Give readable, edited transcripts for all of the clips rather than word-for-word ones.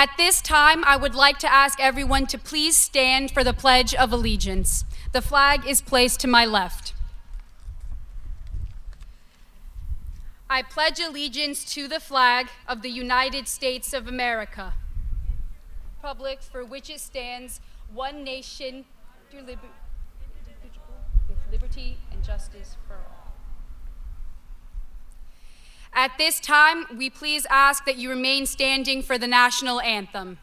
At this time, I would like to ask everyone to please stand for the Pledge of Allegiance. The flag is placed to my left. I pledge allegiance to the flag of the United States of America, republic for which it stands, one nation, with liberty and justice for all. At this time, we please ask that you remain standing for the national anthem.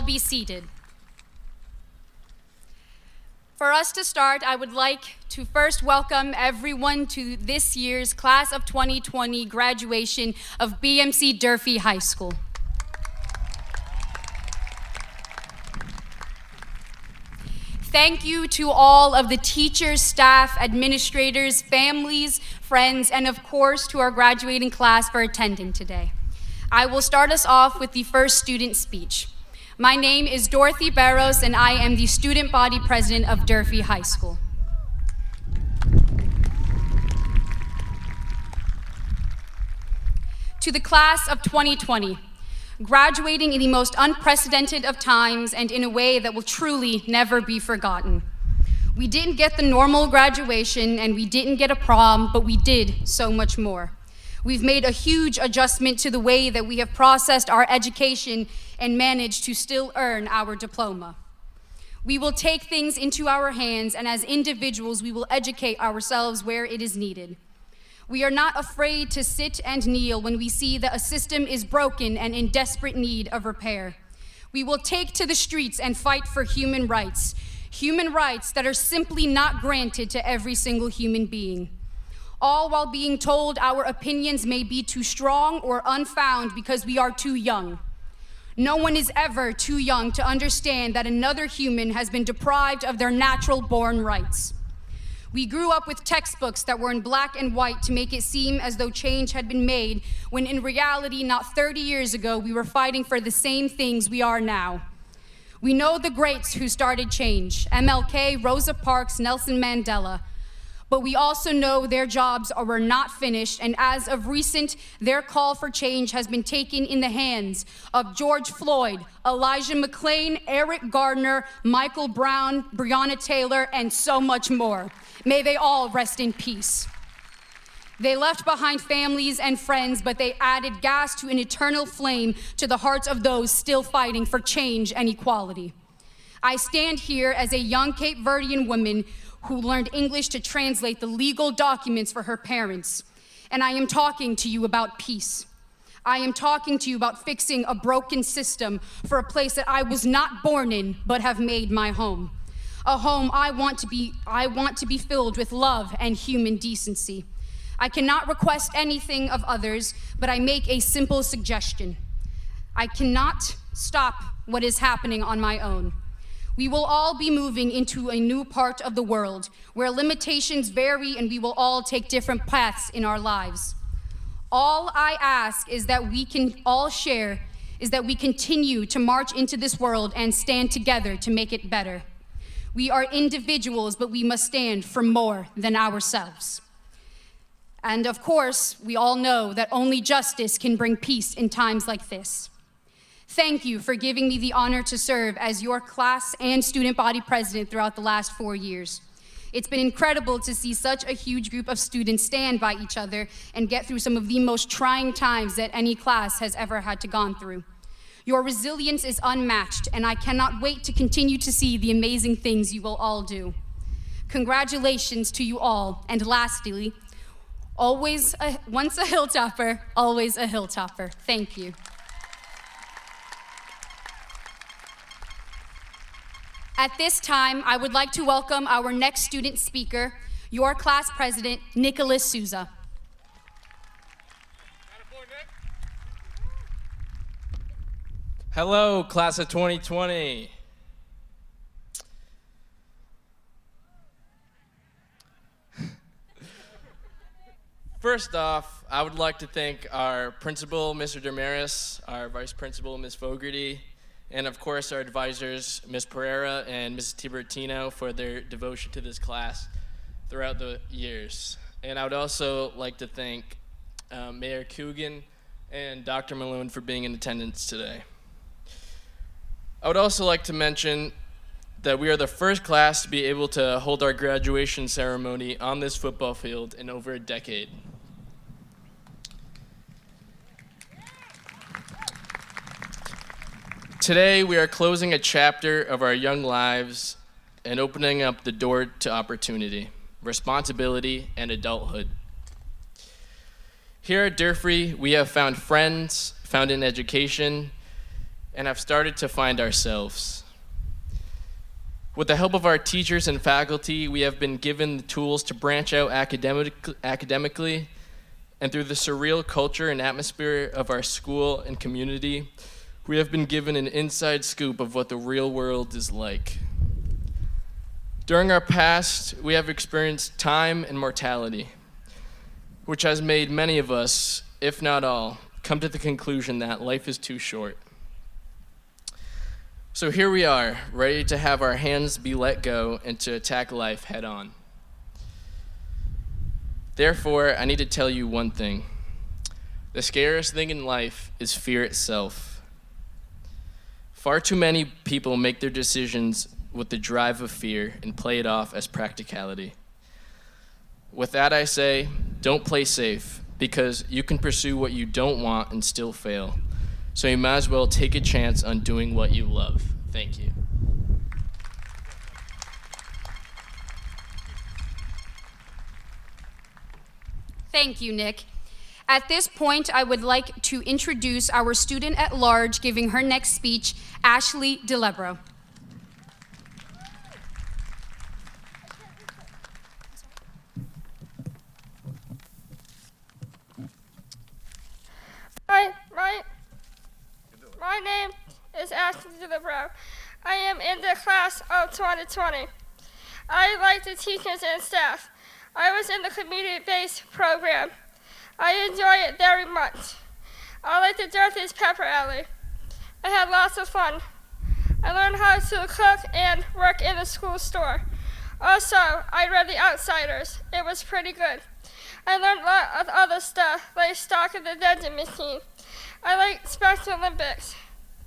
Be seated. For us to start, I would like to first welcome everyone to this year's Class of 2020 graduation of BMC Durfee High School. Thank you to all of the teachers, staff, administrators, families, friends, and of course to our graduating class for attending today. I will start us off with the first student speech. My name is Dorothy Barros, and I am the student body president of Durfee High School. To the class of 2020, graduating in the most unprecedented of times and in a way that will truly never be forgotten. We didn't get the normal graduation and we didn't get a prom, but we did so much more. We've made a huge adjustment to the way that we have processed our education and managed to still earn our diploma. We will take things into our hands, and as individuals, we will educate ourselves where it is needed. We are not afraid to sit and kneel when we see that a system is broken and in desperate need of repair. We will take to the streets and fight for human rights that are simply not granted to every single human being. All while being told our opinions may be too strong or unfound because we are too young. No one is ever too young to understand that another human has been deprived of their natural-born rights. We grew up with textbooks that were in black and white to make it seem as though change had been made, when in reality, not 30 years ago, we were fighting for the same things we are now. We know the greats who started change: MLK, Rosa Parks, Nelson Mandela. But we also know their jobs were not finished, and as of recent, their call for change has been taken in the hands of George Floyd, Elijah McClain, Eric Gardner, Michael Brown, Breonna Taylor, and so much more. May they all rest in peace. They left behind families and friends, but they added gas to an eternal flame to the hearts of those still fighting for change and equality. I stand here as a young Cape Verdean woman who learned English to translate the legal documents for her parents. And I am talking to you about peace. I am talking to you about fixing a broken system for a place that I was not born in, but have made my home. A home I want to be filled with love and human decency. I cannot request anything of others, but I make a simple suggestion. I cannot stop what is happening on my own. We will all be moving into a new part of the world where limitations vary and we will all take different paths in our lives. All I ask is that we can all share is that we continue to march into this world and stand together to make it better. We are individuals, but we must stand for more than ourselves. And of course, we all know that only justice can bring peace in times like this. Thank you for giving me the honor to serve as your class and student body president throughout the last 4 years. It's been incredible to see such a huge group of students stand by each other and get through some of the most trying times that any class has ever had to gone through. Your resilience is unmatched, and I cannot wait to continue to see the amazing things you will all do. Congratulations to you all, and lastly, once a Hilltopper, always a Hilltopper. Thank you. At this time, I would like to welcome our next student speaker, your class president, Nicholas Souza. Hello, class of 2020. First off, I would like to thank our principal, Mr. Damaris, our vice principal, Ms. Fogarty, and of course our advisors, Ms. Pereira and Mrs. Tibertino, for their devotion to this class throughout the years. And I would also like to thank Mayor Coogan and Dr. Malone for being in attendance today. I would also like to mention that we are the first class to be able to hold our graduation ceremony on this football field in over a decade. Today, we are closing a chapter of our young lives and opening up the door to opportunity, responsibility, and adulthood. Here at Durfee, we have found friends, found an education, and have started to find ourselves. With the help of our teachers and faculty, we have been given the tools to branch out academically, and through the surreal culture and atmosphere of our school and community, we have been given an inside scoop of what the real world is like. During our past, we have experienced time and mortality, which has made many of us, if not all, come to the conclusion that life is too short. So here we are, ready to have our hands be let go and to attack life head on. Therefore, I need to tell you one thing. The scariest thing in life is fear itself. Far too many people make their decisions with the drive of fear and play it off as practicality. With that, I say, don't play safe, because you can pursue what you don't want and still fail. So you might as well take a chance on doing what you love. Thank you. Thank you, Nick. At this point, I would like to introduce our student at large giving her next speech, Ashley DeLebro. My name is Ashley DeLebro. I am in the class of 2020. I like the teachers and staff. I was in the community-based program. I enjoy it very much. I like the Durfee's Pepper Alley. I had lots of fun. I learned how to cook and work in the school store. Also, I read The Outsiders. It was pretty good. I learned a lot of other stuff, like stocking the vending machine. I like Special Olympics.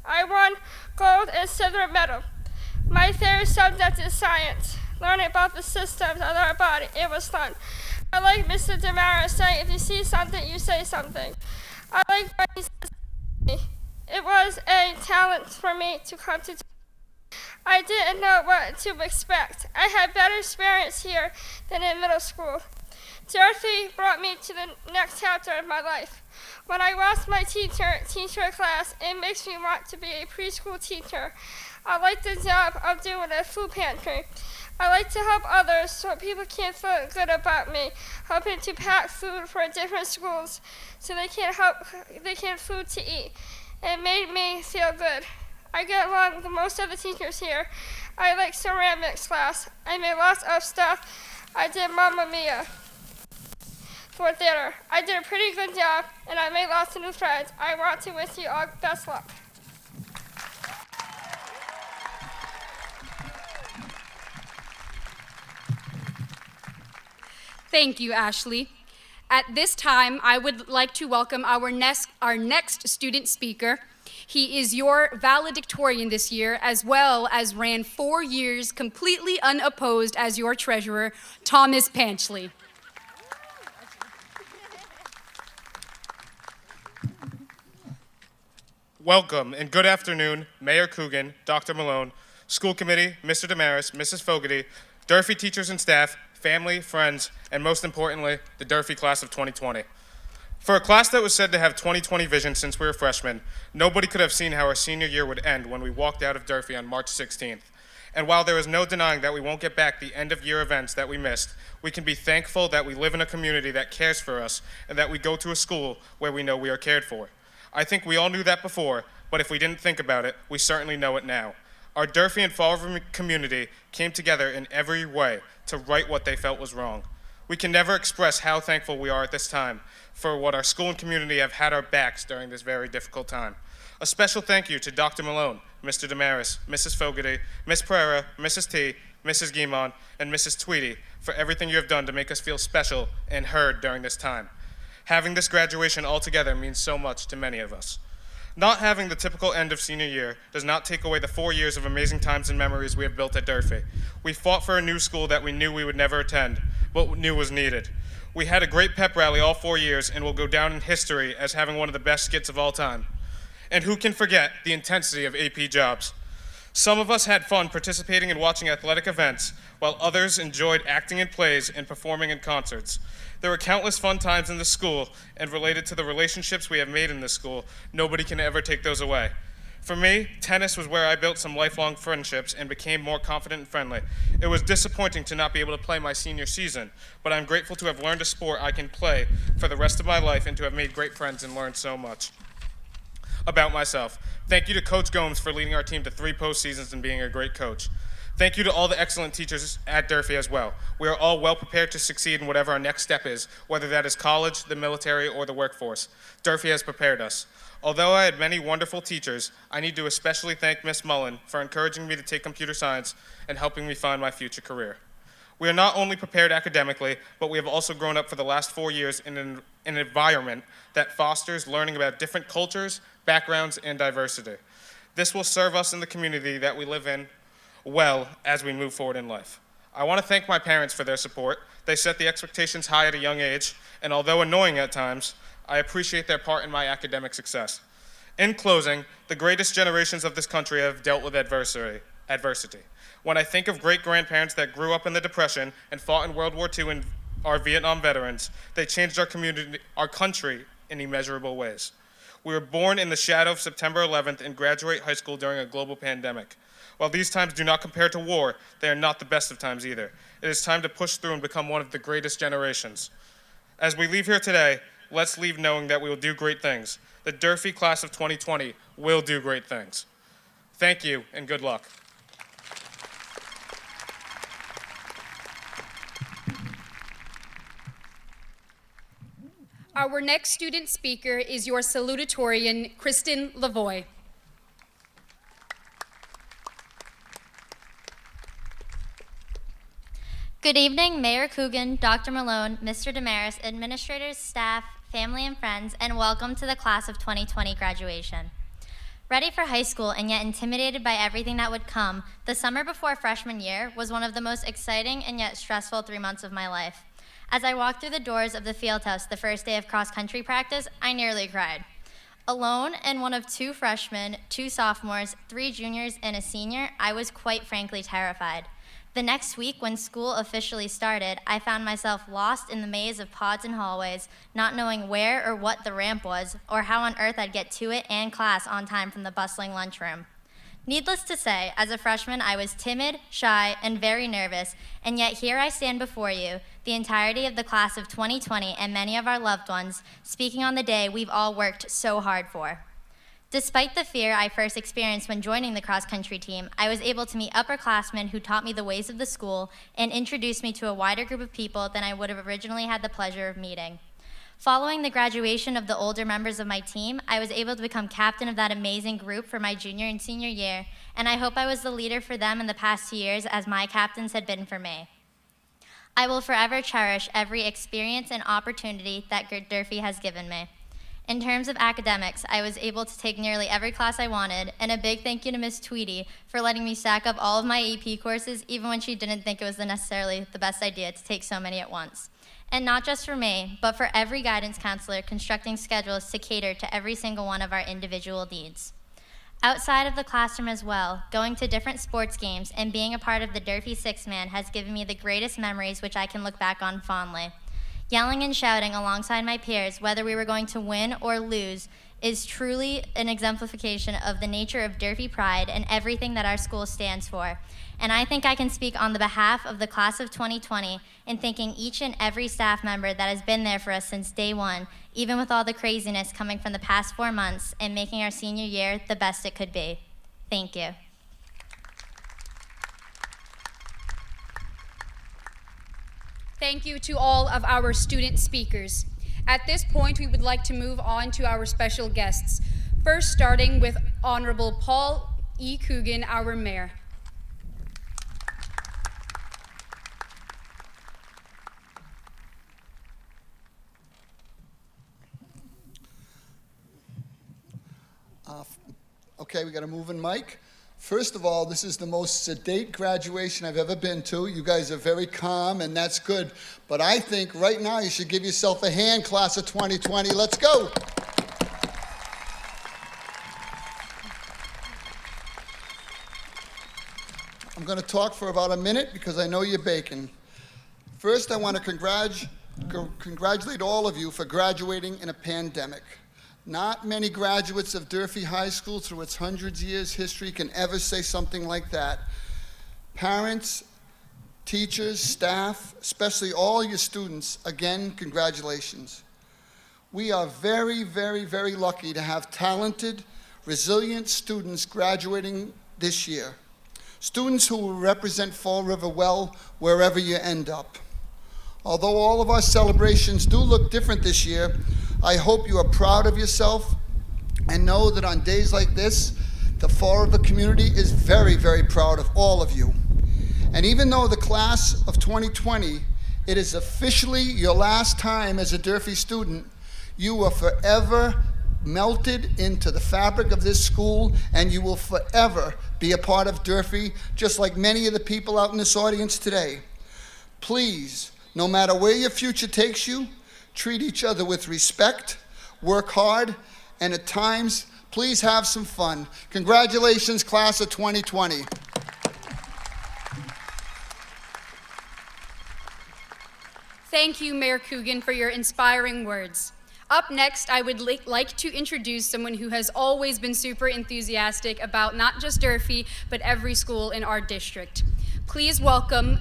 I won gold and silver medal. My favorite subject is science. Learning about the systems of our body. It was fun. I like Mr. Damaris saying, if you see something, you say something. I like what he says to me. It was a talent for me to come to. I didn't know what to expect. I had better experience here than in middle school. Durfee brought me to the next chapter of my life. When I watch my teacher teach her class, it makes me want to be a preschool teacher. I like the job of doing a food pantry. I like to help others so people can feel good about me, helping to pack food for different schools so they can have food to eat. It made me feel good. I get along with most of the teachers here. I like ceramics class. I made lots of stuff. I did Mamma Mia for theater. I did a pretty good job, and I made lots of new friends. I want to wish you all best luck. Thank you, Ashley. At this time, I would like to welcome our next student speaker. He is your valedictorian this year, as well as ran 4 years completely unopposed as your treasurer, Thomas Panchley. Welcome and good afternoon, Mayor Coogan, Dr. Malone, School Committee, Mr. Damaris, Mrs. Fogarty, Durfee teachers and staff, family, friends, and most importantly, the Durfee class of 2020. For a class that was said to have 2020 vision since we were freshmen, nobody could have seen how our senior year would end when we walked out of Durfee on March 16th. And while there is no denying that we won't get back the end of year events that we missed, we can be thankful that we live in a community that cares for us and that we go to a school where we know we are cared for. I think we all knew that before, but if we didn't think about it, we certainly know it now. Our Durfee and Fall River community came together in every way to right what they felt was wrong. We can never express how thankful we are at this time for what our school and community have had our backs during this very difficult time. A special thank you to Dr. Malone, Mr. Damaris, Mrs. Fogarty, Ms. Pereira, Mrs. T, Mrs. Guimond, and Mrs. Tweedy for everything you have done to make us feel special and heard during this time. Having this graduation all together means so much to many of us. Not having the typical end of senior year does not take away the 4 years of amazing times and memories we have built at Durfee. We fought for a new school that we knew we would never attend, but knew was needed. We had a great pep rally all 4 years and will go down in history as having one of the best skits of all time. And who can forget the intensity of AP Jobs? Some of us had fun participating and watching athletic events, while others enjoyed acting in plays and performing in concerts. There were countless fun times in the school, and related to the relationships we have made in this school, nobody can ever take those away. For me, tennis was where I built some lifelong friendships and became more confident and friendly. It was disappointing to not be able to play my senior season, but I'm grateful to have learned a sport I can play for the rest of my life and to have made great friends and learned so much about myself. Thank you to Coach Gomes for leading our team to 3 postseasons and being a great coach. Thank you to all the excellent teachers at Durfee as well. We are all well prepared to succeed in whatever our next step is, whether that is college, the military, or the workforce. Durfee has prepared us. Although I had many wonderful teachers, I need to especially thank Miss Mullen for encouraging me to take computer science and helping me find my future career. We are not only prepared academically, but we have also grown up for the last 4 years in an environment that fosters learning about different cultures, backgrounds, and diversity. This will serve us in the community that we live in well as we move forward in life. I want to thank my parents for their support. They set the expectations high at a young age, and although annoying at times, I appreciate their part in my academic success. In closing, the greatest generations of this country have dealt with adversity. When I think of great-grandparents that grew up in the Depression and fought in World War II and are Vietnam veterans, they changed our country in immeasurable ways. We were born in the shadow of September 11th and graduate high school during a global pandemic. While these times do not compare to war, they are not the best of times either. It is time to push through and become one of the greatest generations. As we leave here today, let's leave knowing that we will do great things. The Durfee class of 2020 will do great things. Thank you and good luck. Our next student speaker is your salutatorian, Kristen Lavoie. Good evening, Mayor Coogan, Dr. Malone, Mr. Damaris, administrators, staff, family, and friends, and welcome to the class of 2020 graduation. Ready for high school and yet intimidated by everything that would come, the summer before freshman year was one of the most exciting and yet stressful 3 months of my life. As I walked through the doors of the field house the first day of cross-country practice, I nearly cried. Alone and one of 2 freshmen, 2 sophomores, 3 juniors, and a senior, I was quite frankly terrified. The next week, when school officially started, I found myself lost in the maze of pods and hallways, not knowing where or what the ramp was, or how on earth I'd get to it and class on time from the bustling lunchroom. Needless to say, as a freshman, I was timid, shy, and very nervous, and yet here I stand before you, the entirety of the class of 2020 and many of our loved ones, speaking on the day we've all worked so hard for. Despite the fear I first experienced when joining the cross-country team, I was able to meet upperclassmen who taught me the ways of the school and introduced me to a wider group of people than I would have originally had the pleasure of meeting. Following the graduation of the older members of my team, I was able to become captain of that amazing group for my junior and senior year, and I hope I was the leader for them in the past 2 years as my captains had been for me. I will forever cherish every experience and opportunity that Durfee has given me. In terms of academics, I was able to take nearly every class I wanted, and a big thank you to Miss Tweedy for letting me stack up all of my AP courses even when she didn't think it was necessarily the best idea to take so many at once. And not just for me, but for every guidance counselor constructing schedules to cater to every single one of our individual needs. Outside of the classroom as well, going to different sports games and being a part of the Durfee Six-Man has given me the greatest memories which I can look back on fondly. Yelling and shouting alongside my peers, whether we were going to win or lose, is truly an exemplification of the nature of Durfee pride and everything that our school stands for. And I think I can speak on the behalf of the class of 2020 in thanking each and every staff member that has been there for us since day one, even with all the craziness coming from the past 4 months and making our senior year the best it could be. Thank you. Thank you to all of our student speakers. At this point, we would like to move on to our special guests. First, starting with Honorable Paul E. Coogan, our mayor. Okay, we got a moving mic. First of all, this is the most sedate graduation I've ever been to. You guys are very calm, and that's good. But I think right now you should give yourself a hand, class of 2020. Let's go. I'm going to talk for about a minute because I know you're baking. First, I want to congratulate all of you for graduating in a pandemic. Not many graduates of Durfee High School through its hundreds of years history can ever say something like that. Parents, teachers, staff, especially all your students, again, congratulations. We are very, very, very lucky to have talented, resilient students graduating this year. Students who will represent Fall River well wherever you end up. Although all of our celebrations do look different this year, I hope you are proud of yourself and know that on days like this, the Fall River community is very, very proud of all of you. And even though the class of 2020, it is officially your last time as a Durfee student, you are forever melted into the fabric of this school, and you will forever be a part of Durfee, just like many of the people out in this audience today. Please, no matter where your future takes you, treat each other with respect, work hard, and at times, please have some fun. Congratulations, class of 2020. Thank you, Mayor Coogan, for your inspiring words. Up next, I would like to introduce someone who has always been super enthusiastic about not just Durfee, but every school in our district. Please welcome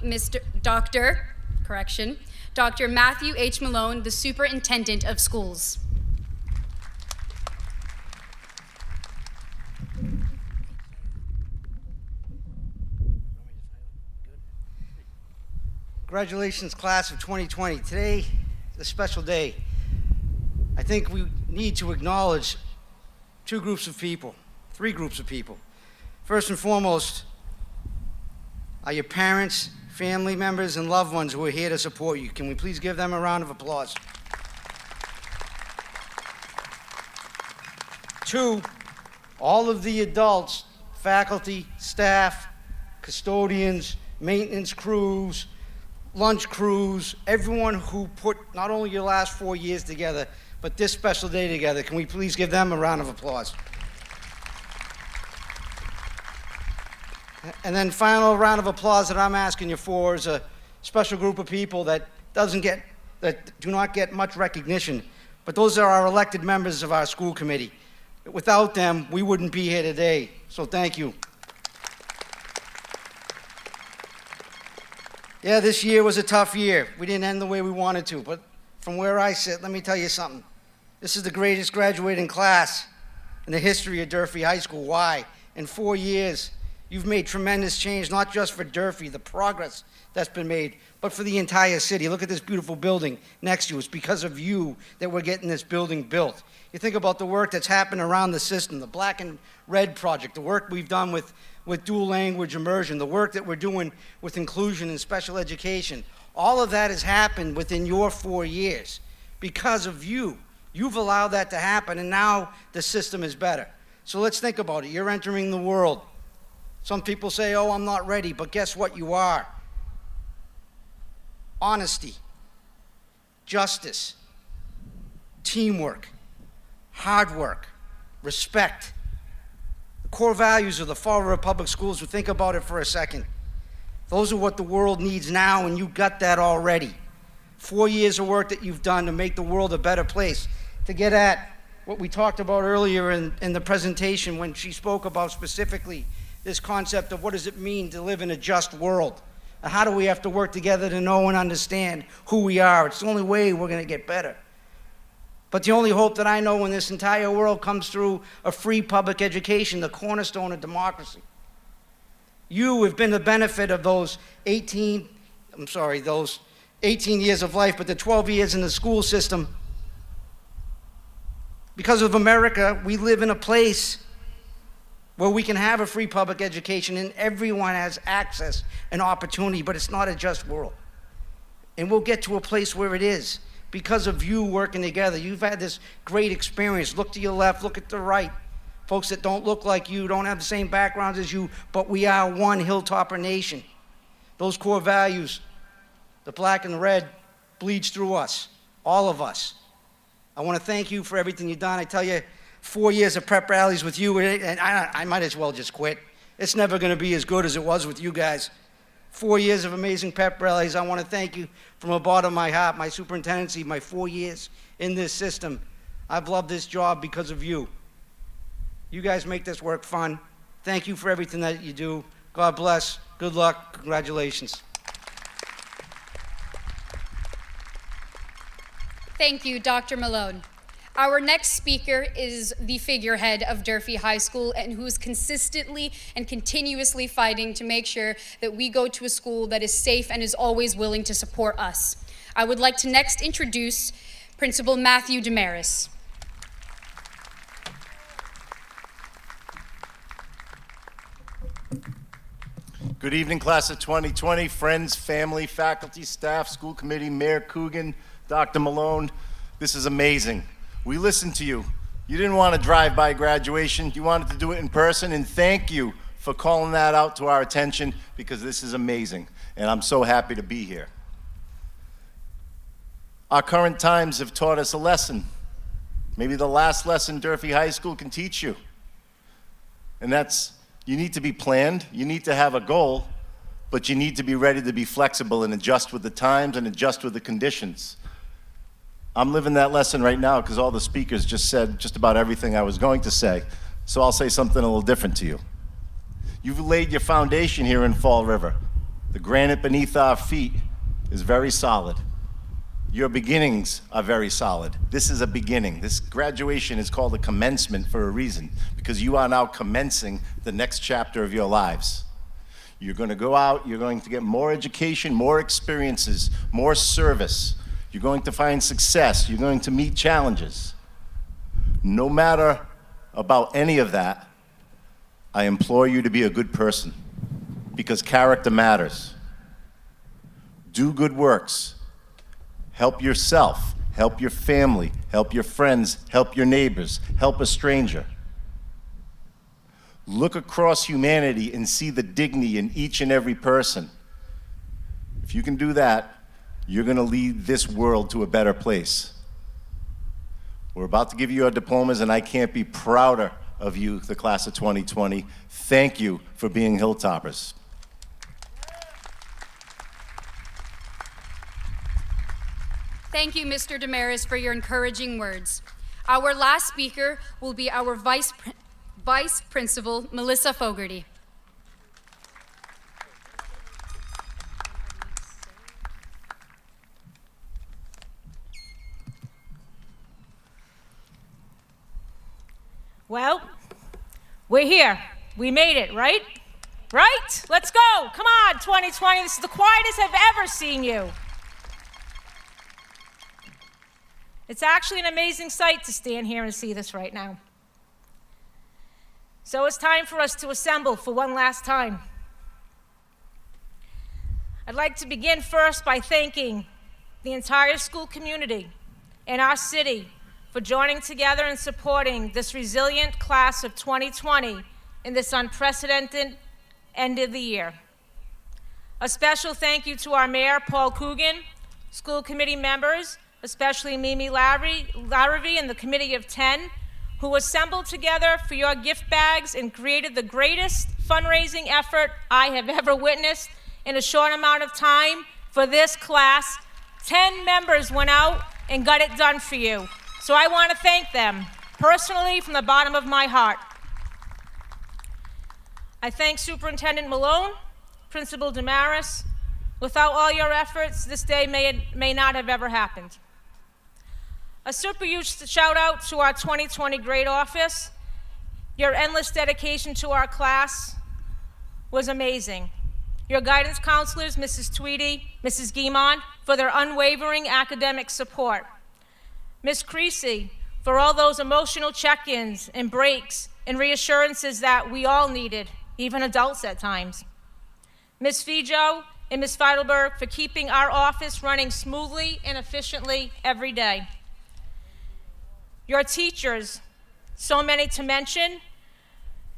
Dr. Matthew H. Malone, the Superintendent of Schools. Congratulations, class of 2020. Today is a special day. I think we need to acknowledge three groups of people. First and foremost are your parents, family members, and loved ones who are here to support you. Can we please give them a round of applause? 2, all of the adults, faculty, staff, custodians, maintenance crews, lunch crews, everyone who put not only your last 4 years together, but this special day together. Can we please give them a round of applause? And then final round of applause that I'm asking you for is a special group of people that do not get much recognition, but those are our elected members of our school committee. Without them, we wouldn't be here today, so thank you. Yeah, this year was a tough year. We didn't end the way we wanted to, but from where I sit, let me tell you something. This is the greatest graduating class in the history of Durfee High School. Why? In 4 years, You've made tremendous change, not just for Durfee, the progress that's been made, but for the entire city. Look at this beautiful building next to you. It's because of you that we're getting this building built. You think about the work that's happened around the system, the Black and Red project, the work we've done with dual language immersion, the work that we're doing with inclusion and special education. All of that has happened within your 4 years because of you. You've allowed that to happen, and now the system is better. So let's think about it. You're entering the world. Some people say, oh, I'm not ready, but guess what? You are. Honesty, justice, teamwork, hard work, respect. The core values of the Fall River Public Schools, we think about it for a second. Those are what the world needs now, and you got that already. 4 years of work that you've done to make the world a better place, to get at what we talked about earlier in the presentation when she spoke about specifically this concept of what does it mean to live in a just world. And how do we have to work together to know and understand who we are? It's the only way we're going to get better. But the only hope that I know in this entire world comes through a free public education, the cornerstone of democracy. You have been the benefit of those 18 years of life, but the 12 years in the school system. Because of America, we live in a place where we can have a free public education and everyone has access and opportunity, but it's not a just world. And we'll get to a place where it is because of you working together. You've had this great experience. Look to your left, look at the right. Folks that don't look like you, don't have the same backgrounds as you, but we are one Hilltopper nation. Those core values, the black and the red, bleeds through us, all of us. I want to thank you for everything you've done. I tell you, 4 years of prep rallies with you, and I might as well just quit. It's never going to be as good as it was with you guys. 4 years of amazing pep rallies. I want to thank you from the bottom of my heart, my superintendency, my 4 years in this system. I've loved this job because of you. You guys make this work fun. Thank you for everything that you do. God bless. Good luck. Congratulations. Thank you, Dr. Malone. Our next speaker is the figurehead of Durfee High School and who's consistently and continuously fighting to make sure that we go to a school that is safe and is always willing to support us. I would like to next introduce Principal Matthew Damaris. Good evening, class of 2020, friends, family, faculty, staff, school committee, Mayor Coogan, Dr. Malone. This is amazing. We listened to you. You didn't want to drive by graduation. You wanted to do it in person, and thank you for calling that out to our attention because this is amazing, and I'm so happy to be here. Our current times have taught us a lesson, maybe the last lesson Durfee High School can teach you, and that's you need to be planned, you need to have a goal, but you need to be ready to be flexible and adjust with the times and adjust with the conditions. I'm living that lesson right now because all the speakers just said just about everything I was going to say, so I'll say something a little different to you. You've laid your foundation here in Fall River. The granite beneath our feet is very solid. Your beginnings are very solid. This is a beginning. This graduation is called a commencement for a reason, because you are now commencing the next chapter of your lives. You're going to go out, you're going to get more education, more experiences, more service. You're going to find success. You're going to meet challenges. No matter about any of that, I implore you to be a good person because character matters. Do good works. Help yourself. Help your family. Help your friends. Help your neighbors. Help a stranger. Look across humanity and see the dignity in each and every person. If you can do that, you're going to lead this world to a better place. We're about to give you our diplomas, and I can't be prouder of you, the class of 2020. Thank you for being Hilltoppers. Thank you, Mr. Damaris, for your encouraging words. Our last speaker will be our Vice Principal, Melissa Fogarty. Well, we're here. We made it, right? right? Let's go. Come on, 2020. This is the quietest I've ever seen you. It's actually an amazing sight to stand here and see this right now. So it's time for us to assemble for one last time. I'd like to begin first by thanking the entire school community and our city for joining together and supporting this resilient class of 2020 in this unprecedented end of the year. A special thank you to our mayor, Paul Coogan, school committee members, especially Mimi Larrabee and the committee of 10, who assembled together for your gift bags and created the greatest fundraising effort I have ever witnessed in a short amount of time for this class. 10 members went out and got it done for you. So I want to thank them personally from the bottom of my heart. I thank Superintendent Malone, Principal Damaris. Without all your efforts, this day may not have ever happened. A super huge shout out to our 2020 grade office. Your endless dedication to our class was amazing. Your guidance counselors, Mrs. Tweedy, Mrs. Guimond, for their unwavering academic support. Ms. Creasy, for all those emotional check-ins and breaks and reassurances that we all needed, even adults at times. Ms. Fijo and Ms. Feidelberg for keeping our office running smoothly and efficiently every day. Your teachers, so many to mention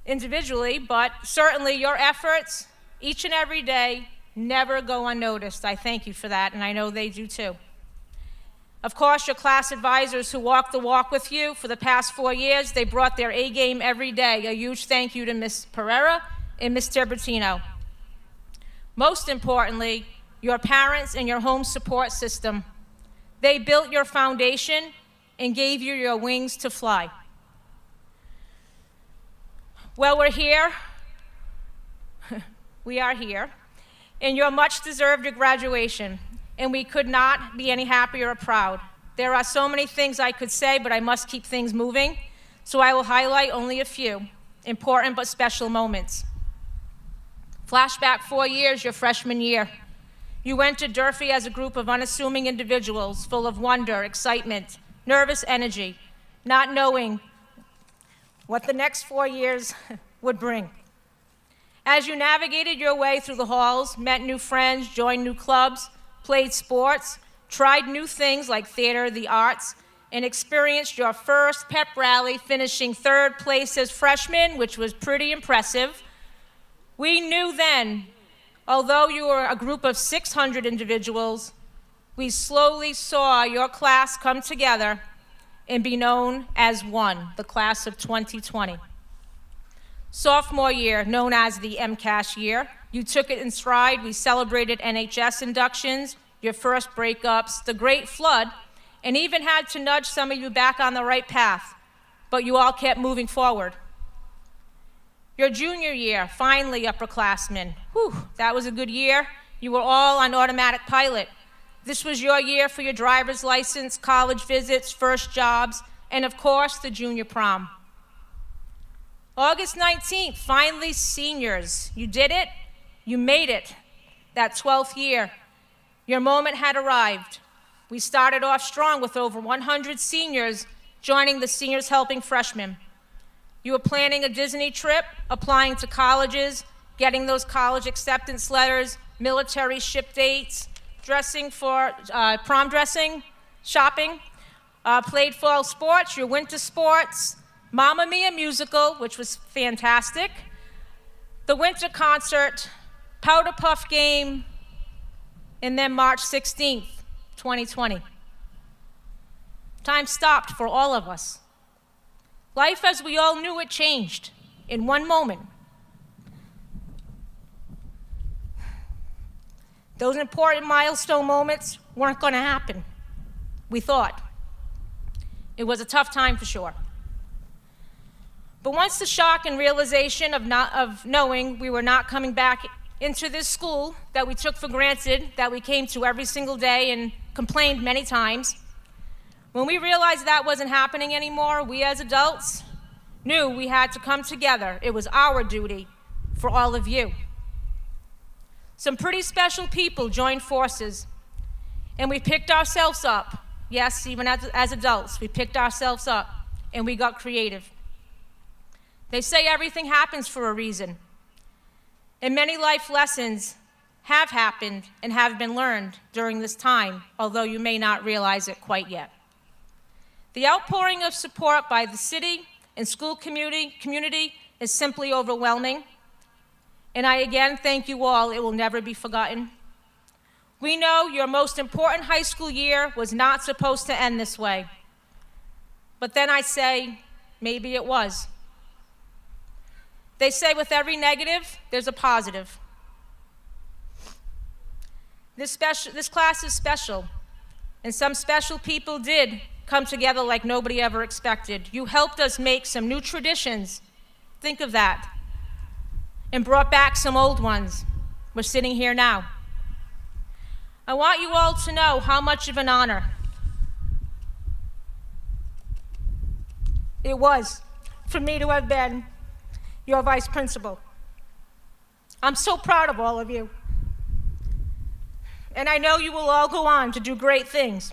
individually, but certainly your efforts each and every day never go unnoticed. I thank you for that, and I know they do too. Of course, your class advisors who walked the walk with you for the past 4 years, they brought their A game every day. A huge thank you to Ms. Pereira and Ms. Terbertino. Most importantly, your parents and your home support system. They built your foundation and gave you your wings to fly. Well, we're here. We are here, and your much-deserved graduation, and we could not be any happier or proud. There are so many things I could say, but I must keep things moving, so I will highlight only a few important but special moments. Flashback 4 years, your freshman year. You went to Durfee as a group of unassuming individuals full of wonder, excitement, nervous energy, not knowing what the next 4 years would bring. As you navigated your way through the halls, met new friends, joined new clubs, played sports, tried new things like theater, the arts, and experienced your first pep rally, finishing 3rd place as freshmen, which was pretty impressive. We knew then, although you were a group of 600 individuals, we slowly saw your class come together and be known as one, the class of 2020. Sophomore year, known as the MCAS year, you took it in stride. We celebrated NHS inductions, your first breakups, the Great Flood, and even had to nudge some of you back on the right path, but you all kept moving forward. Your junior year, finally upperclassmen. Whew, that was a good year. You were all on automatic pilot. This was your year for your driver's license, college visits, first jobs, and of course, the junior prom. August 19th, finally seniors. You did it, you made it. That 12th year, your moment had arrived. We started off strong with over 100 seniors joining the Seniors Helping Freshmen. You were planning a Disney trip, applying to colleges, getting those college acceptance letters, military ship dates, dressing for prom dressing, shopping, played fall sports, your winter sports, Mamma Mia musical, which was fantastic, the winter concert, Powder Puff game, and then March 16th, 2020. Time stopped for all of us. Life as we all knew it changed in one moment. Those important milestone moments weren't going to happen, we thought. It was a tough time for sure. But once the shock and realization of knowing we were not coming back into this school that we took for granted, that we came to every single day and complained many times, when we realized that wasn't happening anymore, we as adults knew we had to come together. It was our duty for all of you. Some pretty special people joined forces, and we picked ourselves up. Yes, even as adults, we picked ourselves up, and we got creative. They say everything happens for a reason, and many life lessons have happened and have been learned during this time, although you may not realize it quite yet. The outpouring of support by the city and school community is simply overwhelming, and I again thank you all. It will never be forgotten. We know your most important high school year was not supposed to end this way, but then I say, maybe it was. They say with every negative, there's a positive. This class is special, and some special people did come together like nobody ever expected. You helped us make some new traditions, think of that, and brought back some old ones. We're sitting here now. I want you all to know how much of an honor it was for me to have been your vice principal. I'm so proud of all of you. And I know you will all go on to do great things.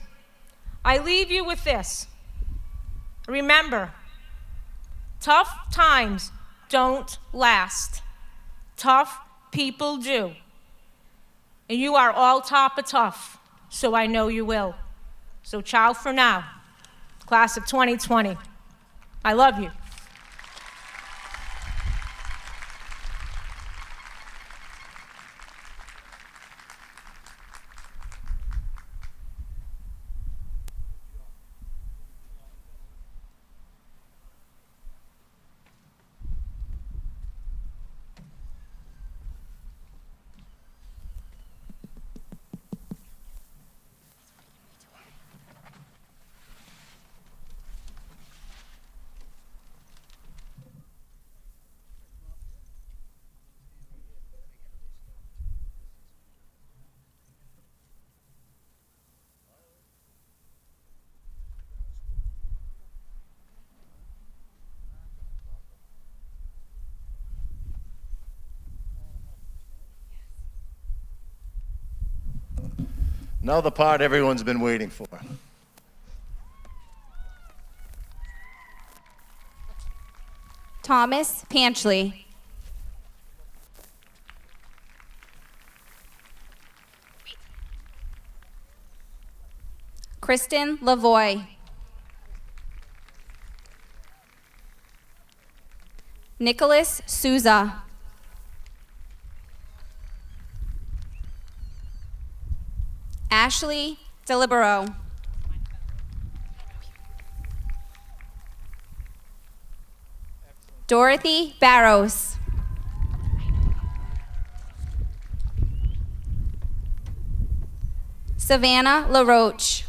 I leave you with this. Remember, tough times don't last. Tough people do. And you are all top of tough, so I know you will. So ciao for now, class of 2020. I love you. Now the part everyone's been waiting for. Thomas Panchley. Kristen Lavoie. Nicholas Souza. Ashley Delibero. Dorothy Barros. Savannah LaRoche.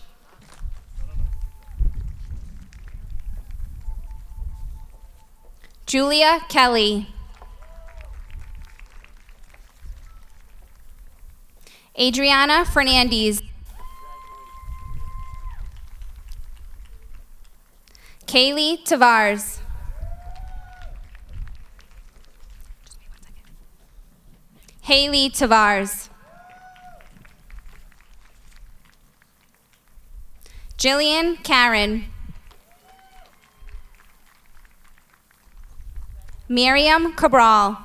Julia Kelly. Adriana Fernandez. Kaylee Tavares. Haley Tavares. Jillian Karen. Miriam Cabral.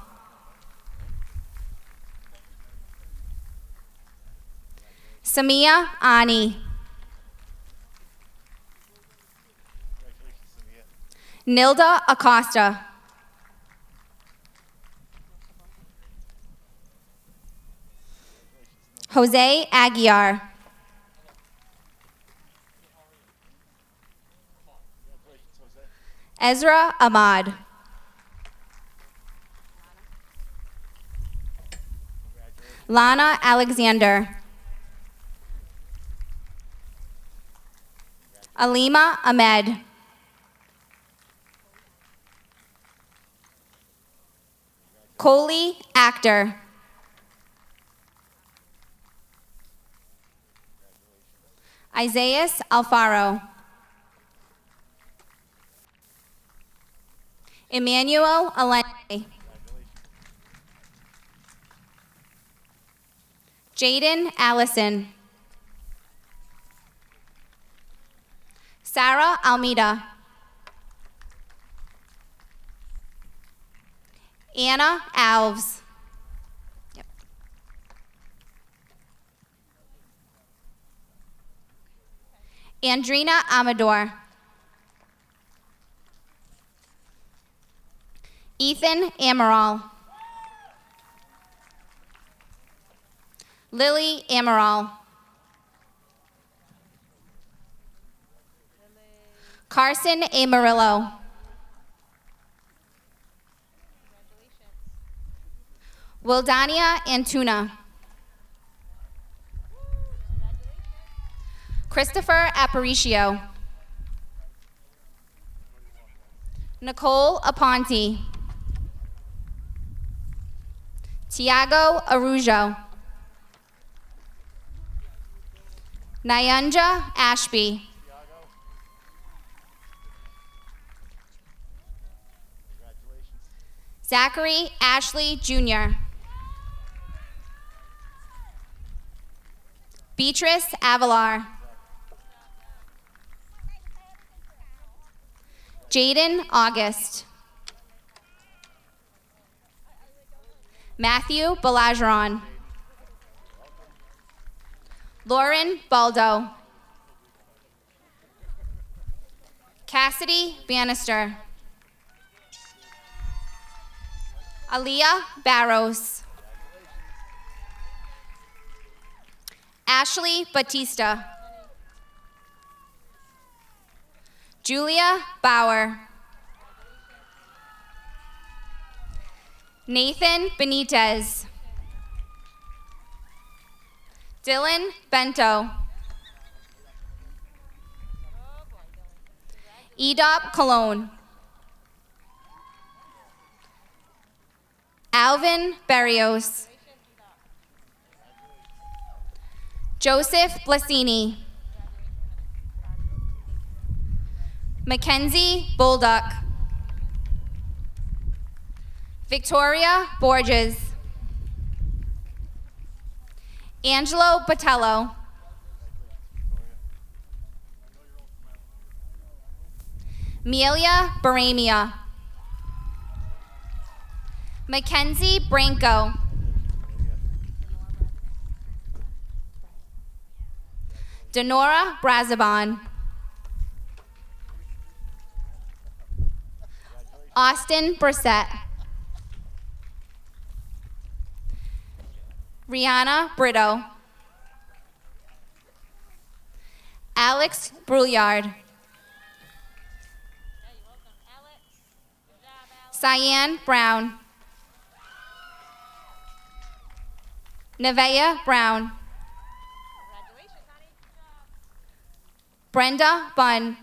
Samia Ani. Nilda Acosta. Jose Aguiar. Ezra Ahmad. Lana Alexander. Alima Ahmed. Coley Actor. Isaias Alfaro. Emmanuel Alente. Jaden Allison. Sarah Almeida. Anna Alves. Yep. Andrina Amador. Ethan Amaral. Lily Amaral. Carson Amarillo. Wildania Antuna. Christopher Aparicio. Nicole Aponte. Tiago Arujo. Nyanja Ashby. Zachary Ashley Jr. Beatrice Avalar. Jaden August. Matthew Balageron. Lauren Baldo. Cassidy Bannister. Aaliyah Barros. Ashley Batista. Julia Bauer. Nathan Benitez. Dylan Bento. Edop Cologne. Alvin Barrios. Joseph Blasini. Mackenzie Bolduck. Victoria Borges. Angelo Botello. Melia Baramia. Mackenzie Branco. Denora Brazabon. Austin Brissett. Rihanna Brito. Alex Brouillard. Cyan Brown. Nevaeh Brown. Brenda Bunn.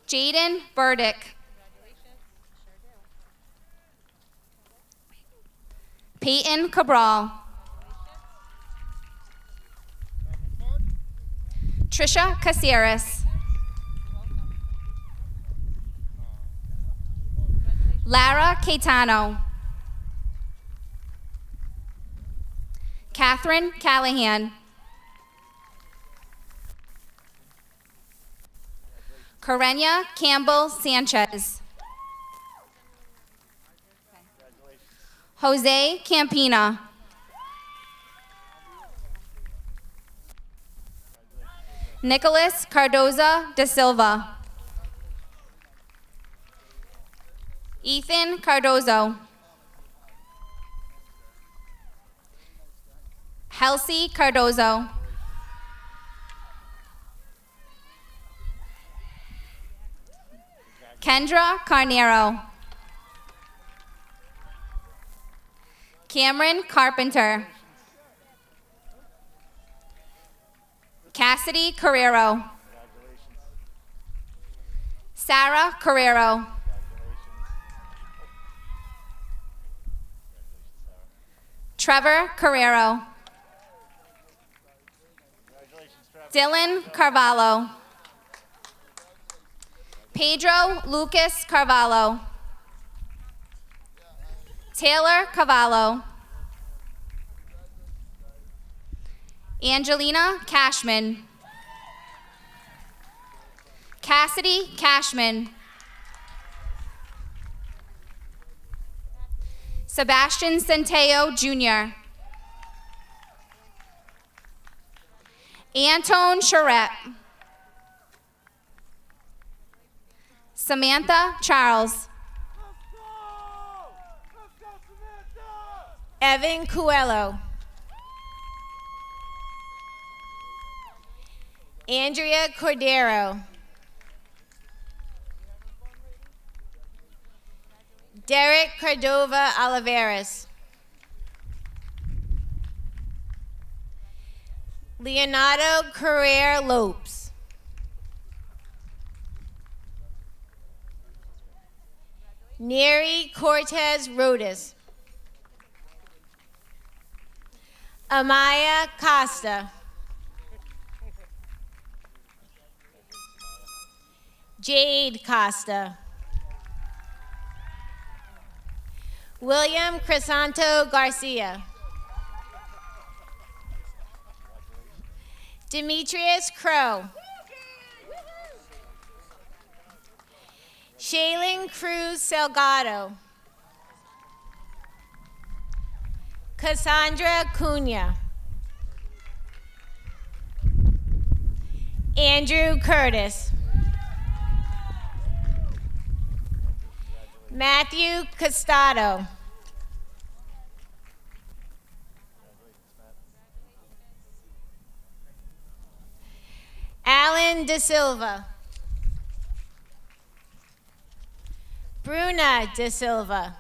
Jaden Burdick. Peyton Cabral. Trisha Caceres. Lara Caetano. Catherine Callahan. Karenya Campbell Sanchez. Jose Campina. Nicholas Cardoza da Silva. Ethan Cardozo. Halsey Cardozo. Kendra Carnero. Cameron Carpenter. Cassidy Carrero. Sarah Carrero. Trevor Carrero. Dylan Carvalho. Pedro Lucas Carvalho. Taylor Cavallo. Angelina Cashman. Cassidy Cashman. Sebastian Centeo Jr. Antone Charette. Samantha Charles. Evan Coelho. Andrea Cordero. Derek Cordova Oliveras. Leonardo Carrera Lopes. Neri Cortez Rodas. Amaya Costa. Jade Costa. William Crisanto Garcia. Demetrius Crow. Shaylin Cruz Salgado. Cassandra Cunha. Andrew Curtis. Matthew Costado. Alan De Silva. Bruna De Silva.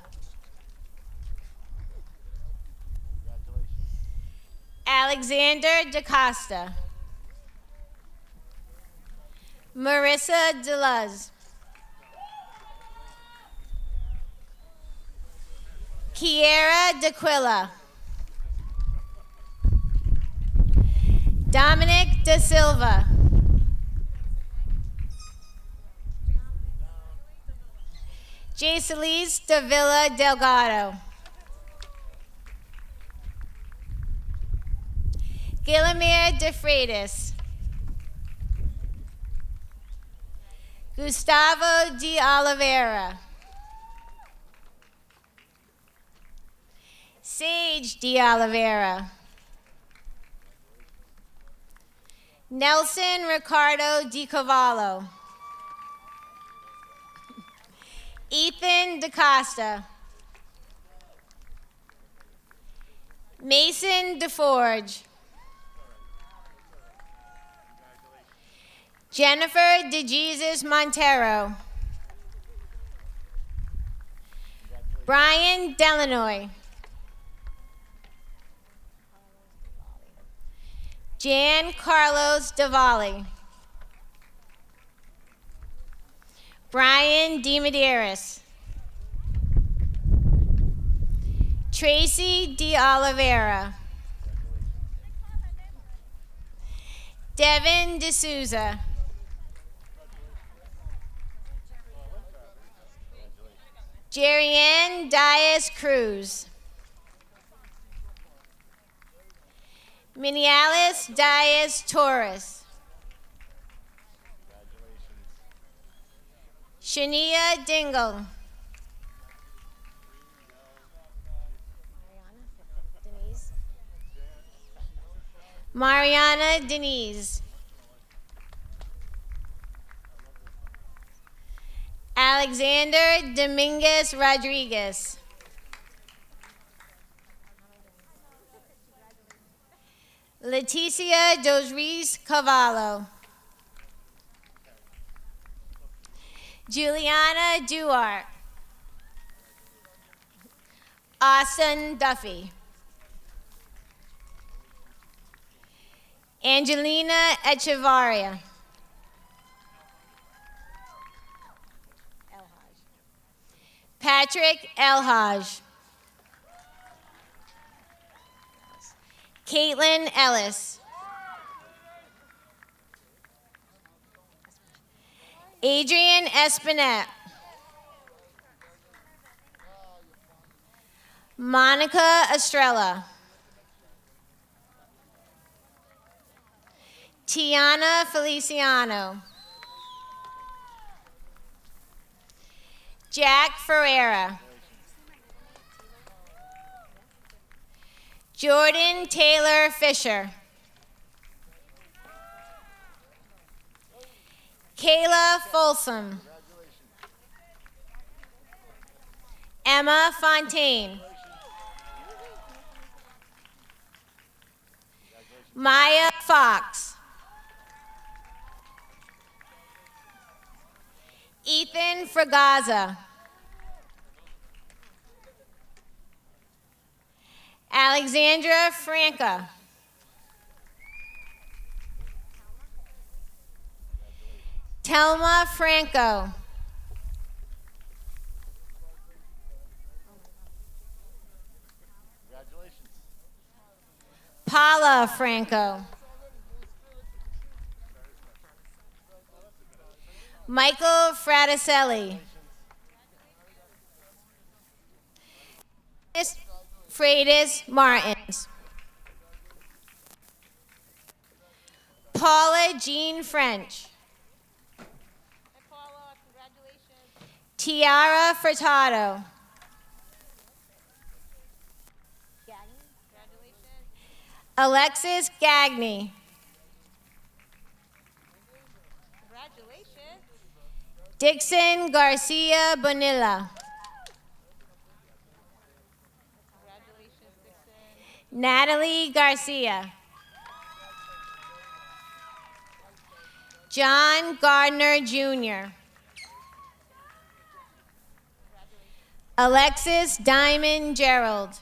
Alexander DaCosta. Marissa Deluz. Kiera D'Aquila. Dominic Da Silva. Jacelise Davila Delgado. Guillermir De Freitas. Gustavo de Oliveira. Sage de Oliveira. Nelson Ricardo Di Cavallo. Ethan DaCosta. Mason DeForge. Jennifer DeJesus Montero. Brian Delanoy. Jan Carlos Davali. Brian DeMedeiros. Tracy De Oliveira. Devin D'Souza. Jerrianne Diaz Cruz. Minialis Diaz Torres. Shania Dingle. Mariana Denise. Alexander Dominguez Rodriguez. Leticia Dosriz Cavallo. Juliana Duarte. Austin Duffy. Angelina Echevarria. Patrick Elhaj. Caitlin Ellis. Adrian Espinette. Monica Estrella. Tiana Feliciano. Jack Ferreira. Jordan Taylor Fisher. Kayla Folsom. Emma Fontaine. Maya Fox. Ethan Fragaza. Alexandra Franca. Telma Franco. Paula Franco. Michael Fraticelli. Miss Freitas Martins. Paula Jean French. Tiara Furtado. Alexis Gagney. Dixon Garcia Bonilla. Natalie Garcia. John Gardner Jr. Alexis Diamond Gerald.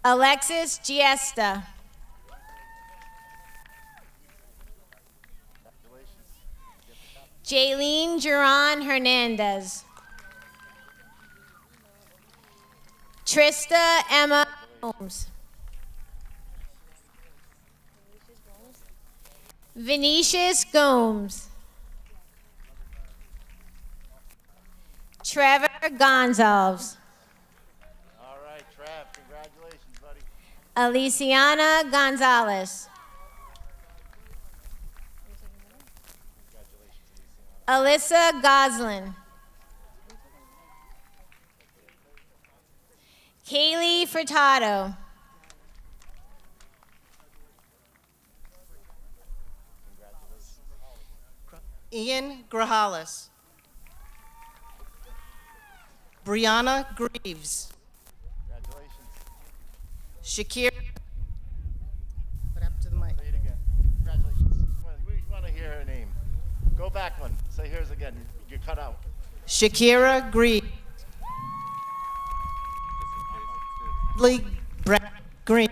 Alexis Giesta. Jaylene Geron Hernandez. Trista Emma Holmes. Venetius Gomes. Trevor Gonzalez. All right, Trav, congratulations, buddy. Aliciana Gonzalez. Alyssa Goslin. Kaylee Furtado. Ian Grahalis. Brianna Greaves. Congratulations. Shakir. What happened to the mic? Say it again. Congratulations. We want to hear her name. Go back one. Say hers again. You're cut out. Shakira Greaves. Brad Green.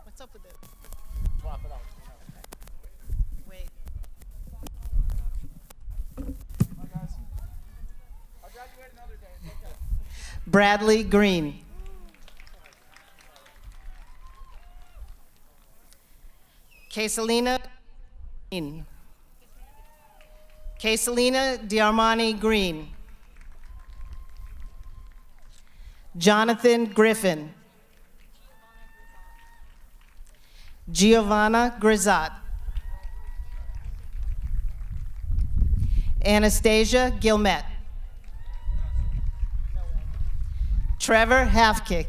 What's up with this? Swap it out. Wait. I'll graduate another day. It's okay. Bradley Green. Casalina Green. Casalina Diarmani Green. Jonathan Griffin. Giovanna Grisat. Anastasia Gilmet. Trevor Halfkick.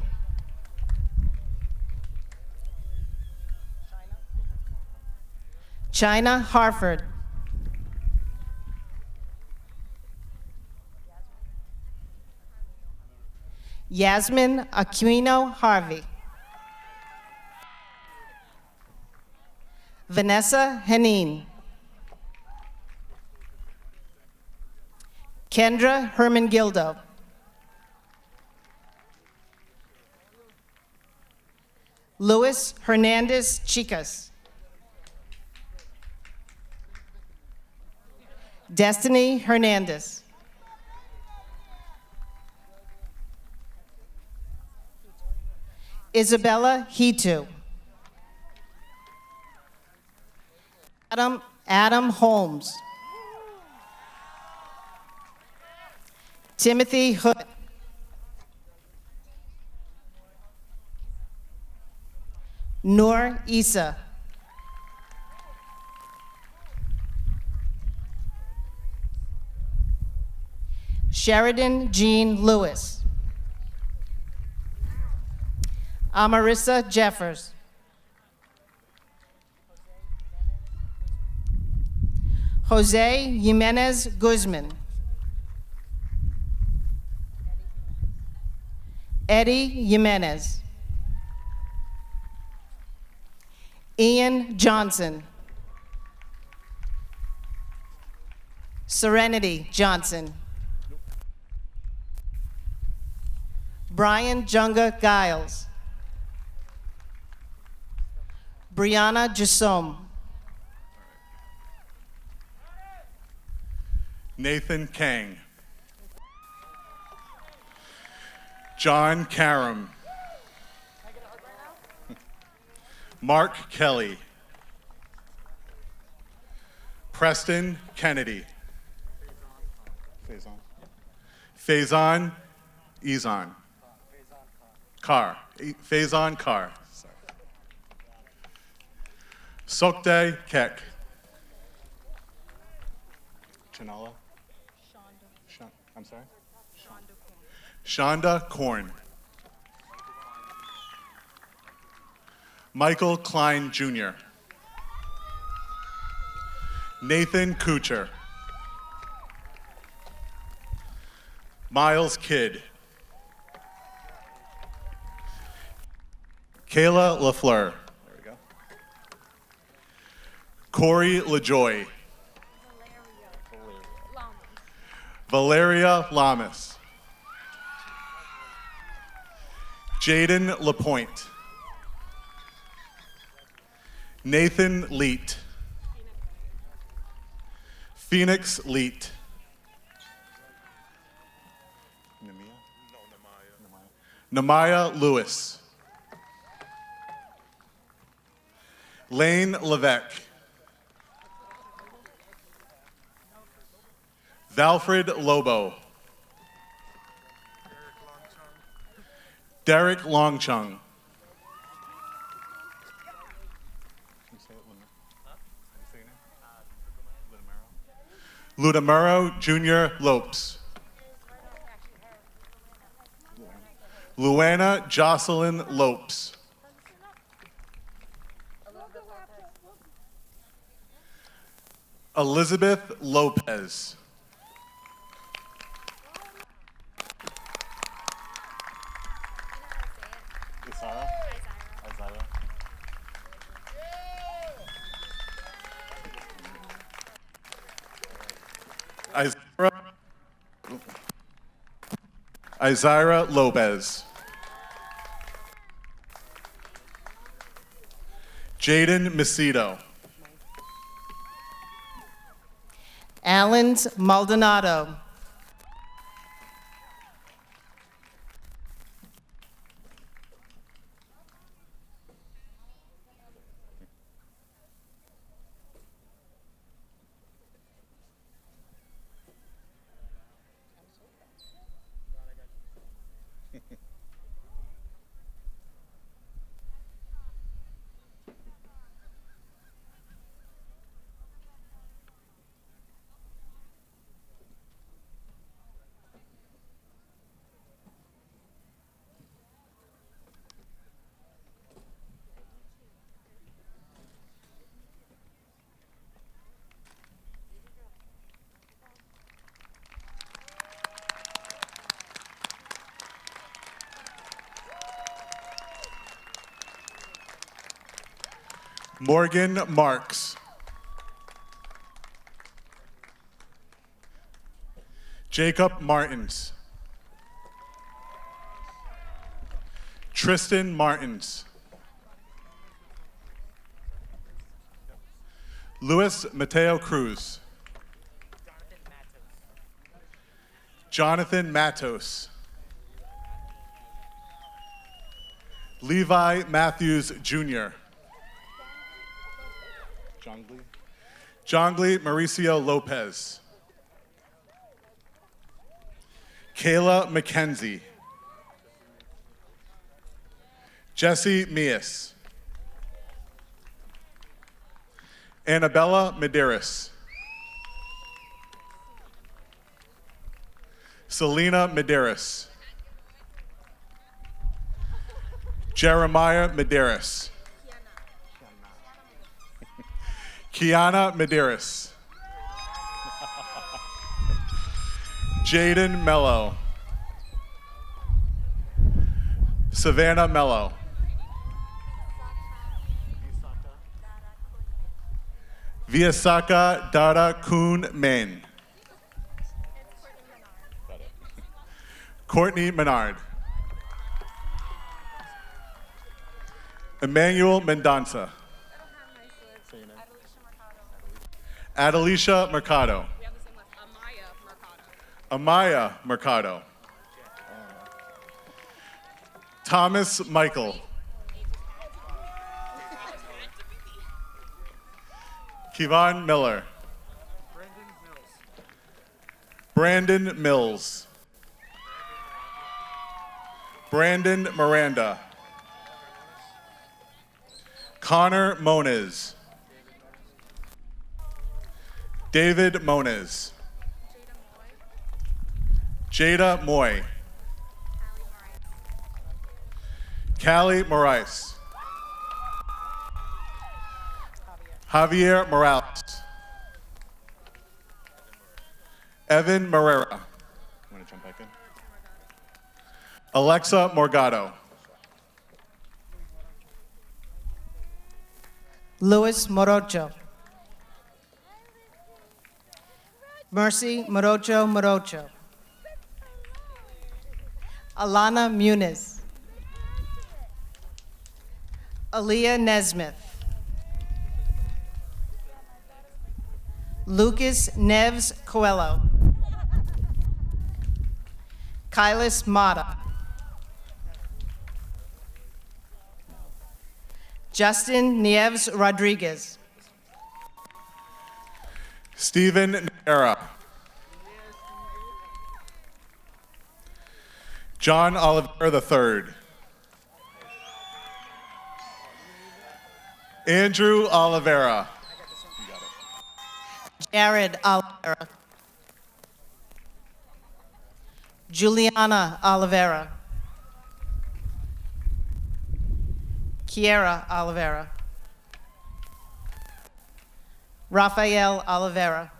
China Harford. Yasmin Aquino Harvey. Vanessa Henin. Kendra Hermangildo. Luis Hernandez Chicas. Destiny Hernandez. Isabella Hitu. Adam Holmes. Timothy Hood. Noor Isa. Sheridan Jean Lewis. Amarissa Jeffers. Jose Jimenez Guzman. Eddie Jimenez. Ian Johnson. Serenity Johnson. Brian Junga Giles. Brianna Jasom. Nathan Kang. John Karam. Mark Kelly. Preston Kennedy. Faison Izan. Carr. Faison Carr. Sokde Kek. Chanala? Shonda. I'm sorry? Shonda Korn. Michael Klein Jr. Nathan Kucher. Miles Kidd. Kayla LaFleur. There we go. Corey LaJoy. Valeria Lamas. Jaden LaPointe. Nathan Leet. Phoenix Leet. Namaya Lewis. Lane Levesque. Valfred Lobo. Derek Longchung. Ludamero Jr. Lopes. Luana Jocelyn Lopes. Elizabeth Lopez. Izira Lopez. Jaden Macedo. Alan Maldonado. Morgan Marks. Jacob Martins. Tristan Martins. Luis Mateo Cruz. Jonathan Matos. Levi Matthews Jr. Jongli Mauricio Lopez. Kayla McKenzie. Jesse Mias. Annabella Medeiros. Selena Medeiros. Jeremiah Medeiros. Kiana Medeiros. Jaden Mello. Savannah Mello. Viasaka Dara Kun Main. Courtney Menard. Emmanuel Mendonça. Adelicia Mercado. Amaya Mercado. Thomas Michael. Kevon Miller. Brandon Mills. Brandon Miranda. Connor Moniz. David Moniz. Jada Moy. Callie Morais. Javier Morales. Evan Marrera. Want to jump back in? Alexa Morgado. Luis Morocho. Mercy Morocho Morocho. Alana Muniz. Aaliyah Nesmith. Lucas Neves Coelho. Kylis Mata. Justin Nieves Rodriguez. Stephen Nera. John Oliver III. Andrew Oliveira. Jared Oliveira. Juliana Oliveira. Kiera Oliveira. Rafael Oliveira.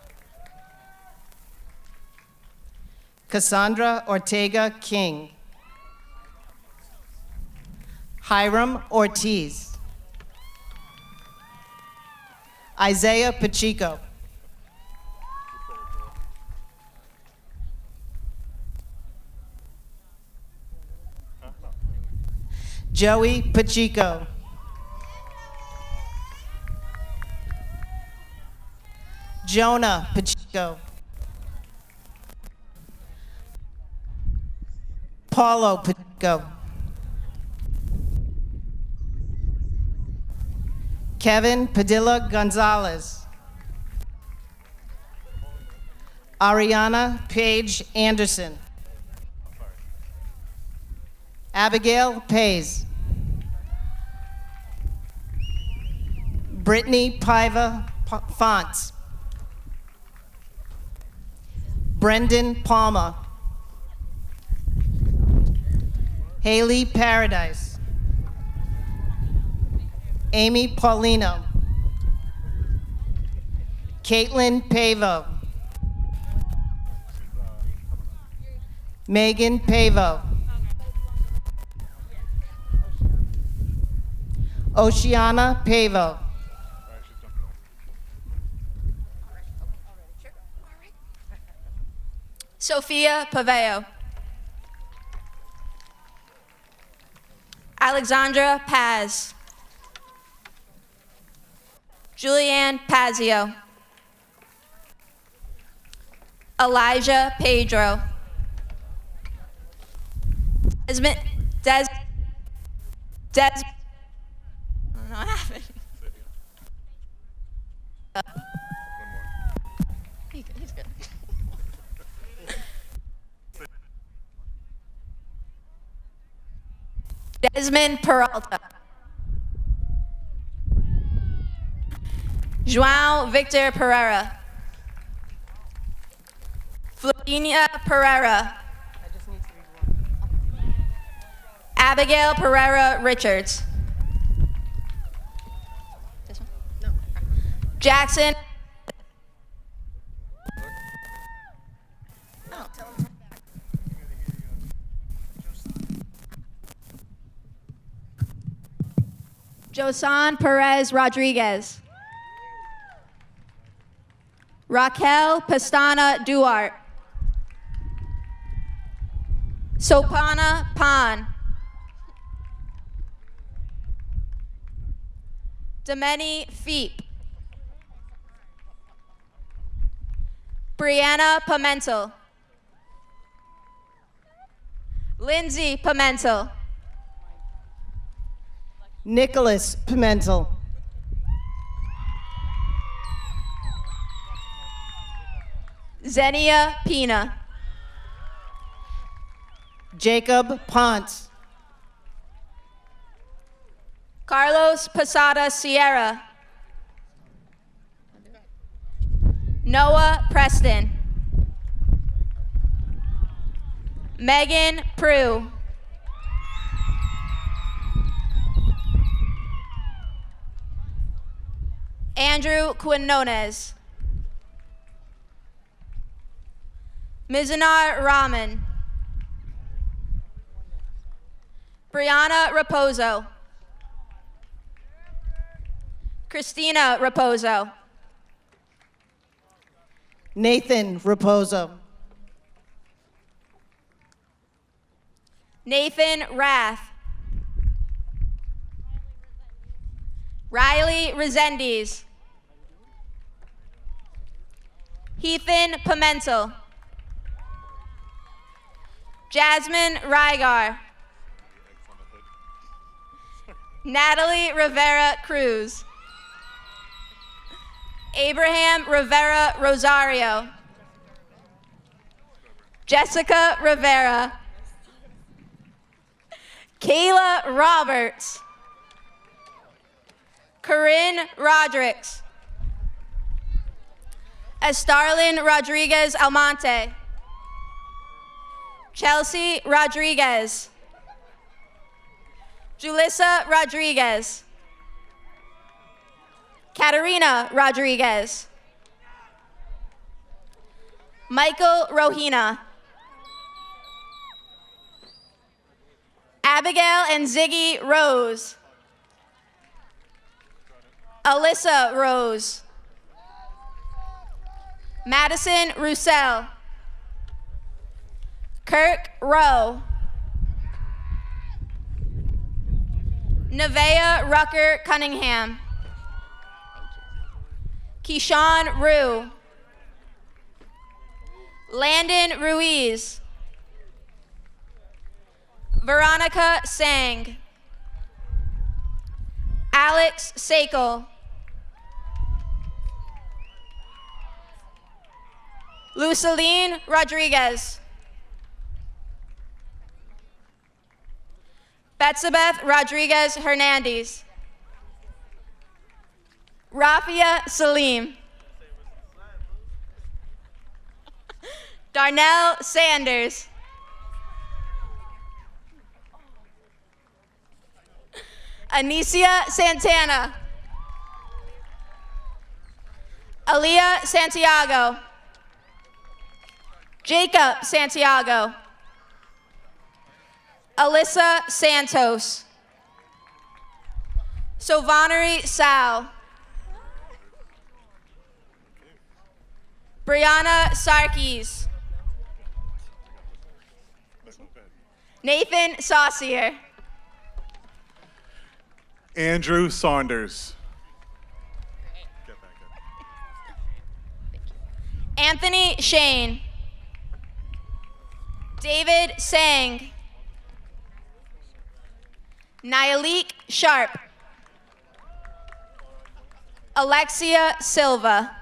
Cassandra Ortega King. Hiram Ortiz. Isaiah Pacheco. Joey Pacheco. Jonah Pacheco. Paulo Pacheco. Kevin Padilla Gonzalez. Ariana Page Anderson. Abigail Pays. Brittany Paiva Fonts. Brendan Palmer. Haley Paradise. Amy Paulino. Caitlin Pavo. Megan Pavo. Oceana Pavo. Sophia Paveo. Alexandra Paz. Julianne Pazio. Elijah Pedro. Des. I don't know what happened. He's good. Desmond Peralta. João Victor Pereira. Flavinia Pereira. Abigail Pereira Richards. This one? No. Jackson. Josan Perez Rodriguez. Raquel Pestana Duarte. Sopana Pan. Demeni Feep. Brianna Pimentel. Lindsay Pimentel. Nicholas Pimentel. Xenia Pina. Jacob Ponce. Carlos Posada Sierra. Noah Preston. Megan Prue. Andrew Quinones. Mizanar Rahman. Brianna Raposo. Christina Raposo. Nathan Raposo. Nathan Rath. Riley Resendiz. Heathen Pimentel. Jasmine Rygar. Natalie Rivera Cruz. Abraham Rivera Rosario. Jessica Rivera. Kayla Roberts. Corinne Rodriguez. Estarlin Rodriguez Almonte. Chelsea Rodriguez. Julissa Rodriguez. Katerina Rodriguez. Michael Rohina. Abigail and Ziggy Rose. Alyssa Rose. Madison Roussel. Kirk Rowe. Nevaeh Rucker Cunningham. Keyshawn Rue. Landon Ruiz. Veronica Sang. Alex Sakel. Luceline Rodriguez. Betsabeth Rodriguez Hernandez. Rafia Salim. Darnell Sanders. Anicia Santana. Aaliyah Santiago. Jacob Santiago. Alyssa Santos. Sovanari Sal. Brianna Sarkis. Nathan Saucier. Andrew Saunders. Anthony Shane. David Sang. Nyalik Sharp. Alexia Silva.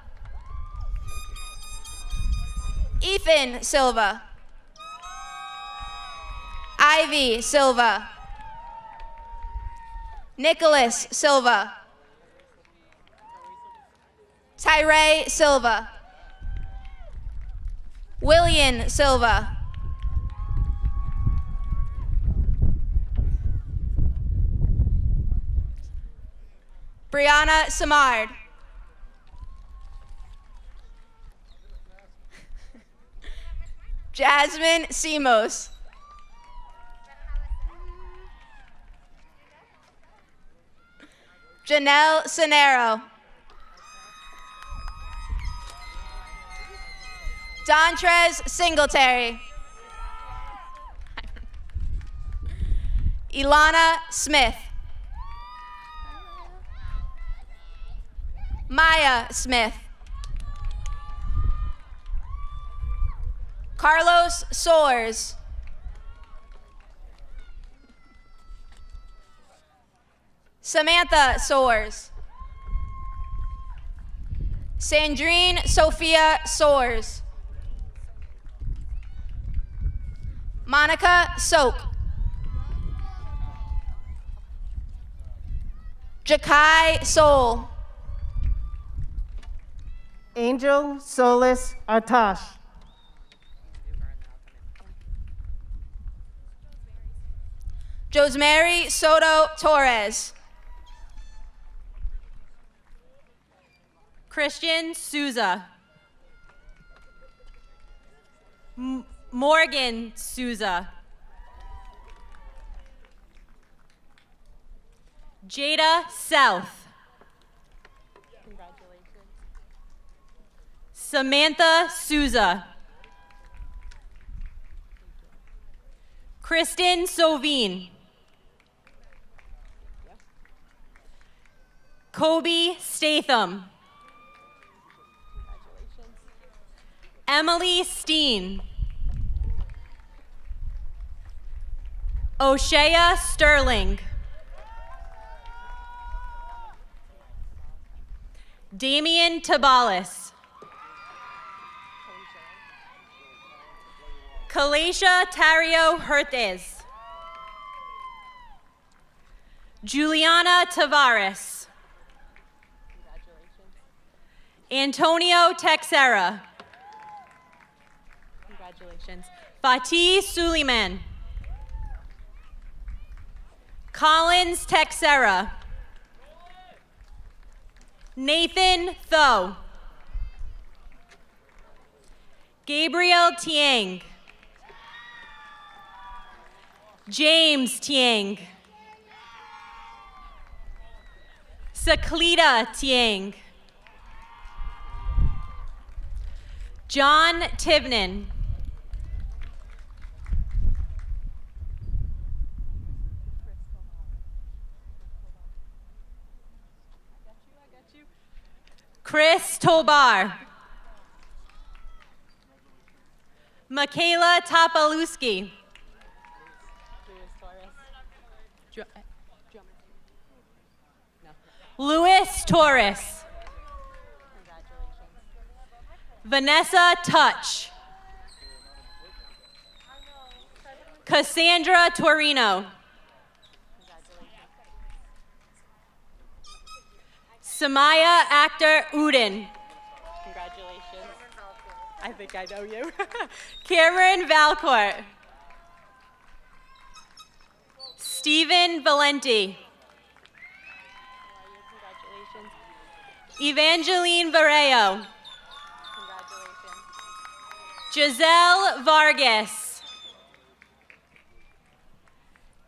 Ethan Silva. Ivy Silva. Nicholas Silva. Tyree Silva. William Silva. Brianna Samard. Jasmine Simos. Janelle Sonero. Dontrez Singletary. Ilana Smith. Maya Smith. Carlos Soares. Samantha Soares. Sandrine Sophia Soares. Monica Soak. Jakai Soul. Angel Solis Artash. Josemary Soto Torres. Christian Souza. Morgan Souza. Jada South. Congratulations. Samantha Souza. Kristen Sovine. Kobe Statham. Emily Steen. O'Shea Sterling. Damian Tabalis. Kalaisha Tario Hertez. Juliana Tavares. Antonio Texera. Congratulations. Fatih Suleiman. Collins Texera. Nathan Tho. Gabriel Tiang. James Tiang. Saklita Tiang. John Tivnan. Chris Tobar. Michaela Topaluski. Luis Torres. Vanessa Touch. Cassandra Torino. Samaya Akhtar Udin. Congratulations. I think I know you. Cameron Valcourt. Stephen Valenti. Congratulations. Evangeline Vareo. Congratulations. Giselle Vargas.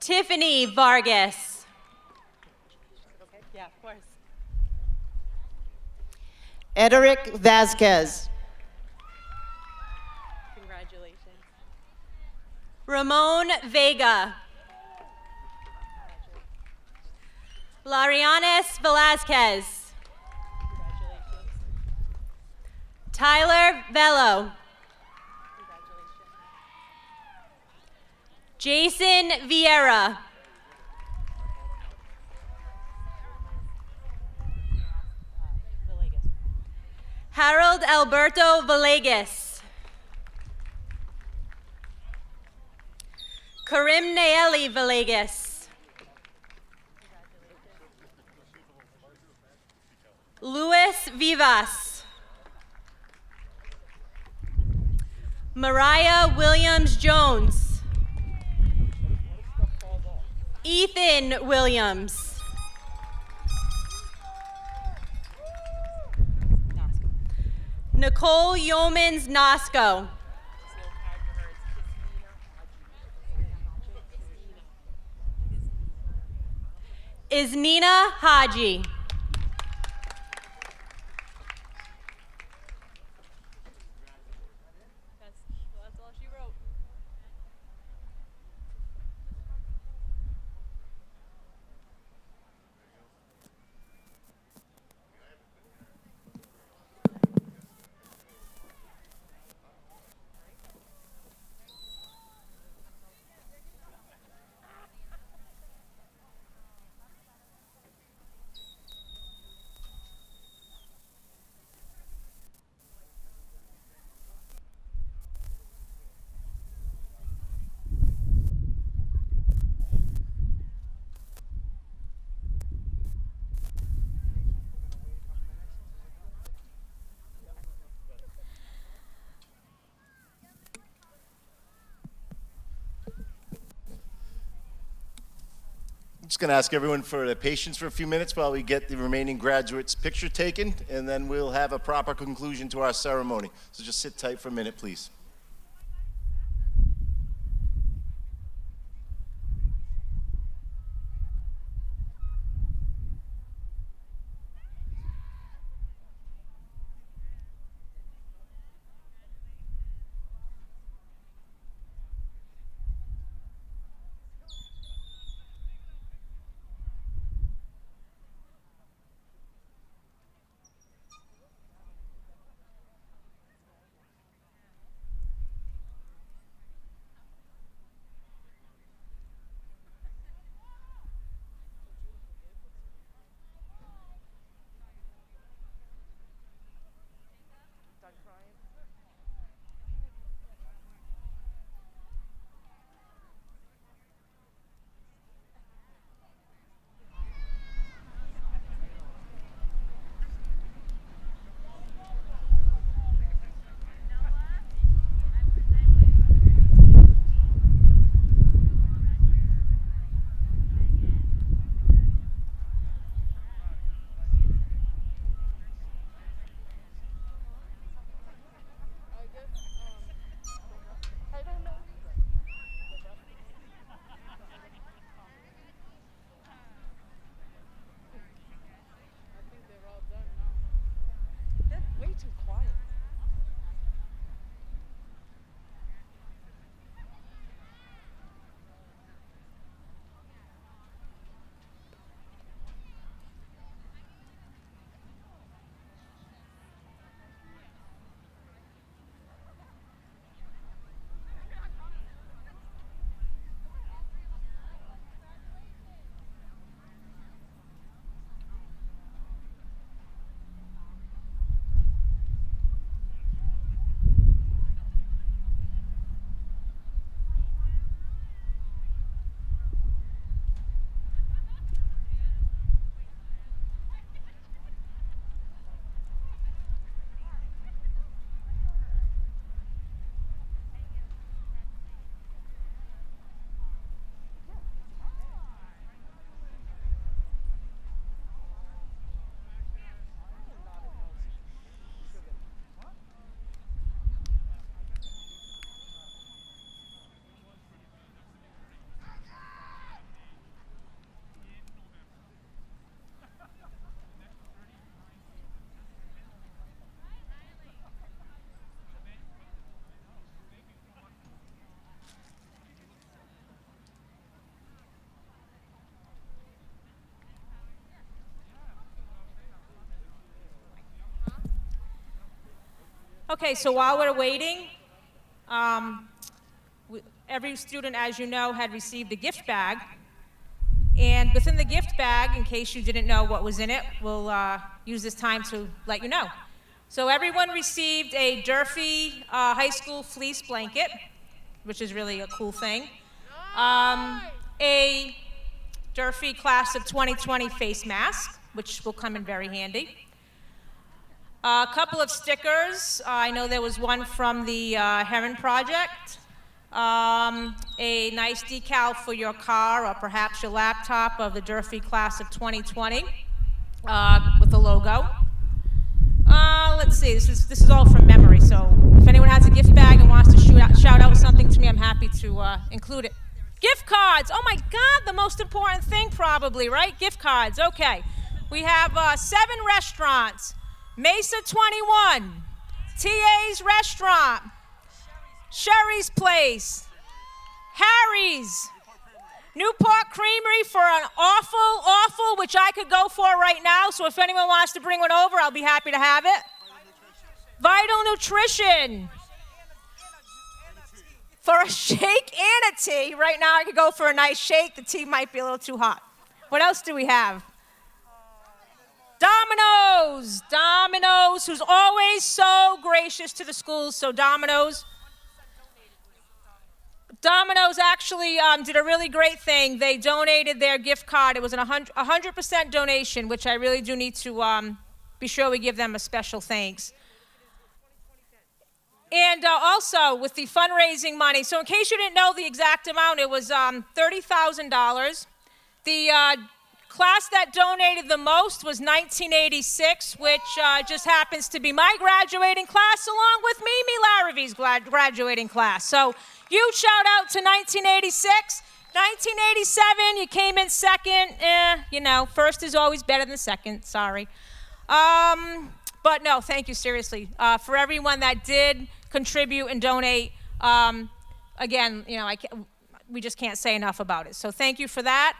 Tiffany Vargas. Okay. Yeah, of course. Ederic Vasquez. Congratulations. Ramon Vega. Larianes Velazquez. Congratulations. Tyler Vello. Congratulations. Jason Vieira. Harold Alberto Villegas. Karim Naeli Villegas. Luis Vivas. Mariah Williams Jones. Ethan Williams. Nicole Yeomans Nosco. Isnina Haji. That's all she wrote. Just going to ask everyone for their patience for a few minutes while we get the remaining graduates' picture taken, and then we'll have a proper conclusion to our ceremony. So just sit tight for a minute, please. Okay, so while we're waiting, every student, as you know, had received a gift bag. And within the gift bag, in case you didn't know what was in it, we'll use this time to let you know. So everyone received a Durfee high school fleece blanket, which is really a cool thing. A Durfee class of 2020 face mask, which will come in very handy. A couple of stickers. I know there was one from the Heron Project. A nice decal for your car or perhaps your laptop of the Durfee class of 2020 with the logo. Let's see, this is all from memory, so if anyone has a gift bag and wants to shout out something to me, I'm happy to include it. Gift cards, oh my God, the most important thing probably, right? Gift cards, okay. We have 7 restaurants. Mesa 21, TA's Restaurant, Sherry's Place, Harry's, Newport Creamery for an awful, which I could go for right now, so if anyone wants to bring one over, I'll be happy to have it. Vital Nutrition. For a shake and a tea, right now I could go for a nice shake. The tea might be a little too hot. What else do we have? Domino's, who's always so gracious to the schools, so Domino's actually did a really great thing. They donated their gift card. It was a 100% donation, which I really do need to be sure we give them a special thanks. And also with the fundraising money, so in case you didn't know the exact amount, it was $30,000. The class that donated the most was 1986, which just happens to be my graduating class, along with Mimi Laravy's graduating class. So huge shout out to 1986. 1987, you came in second. First is always better than second, sorry. But no, thank you, seriously. For everyone that did contribute and donate, again, we just can't say enough about it. So thank you for that.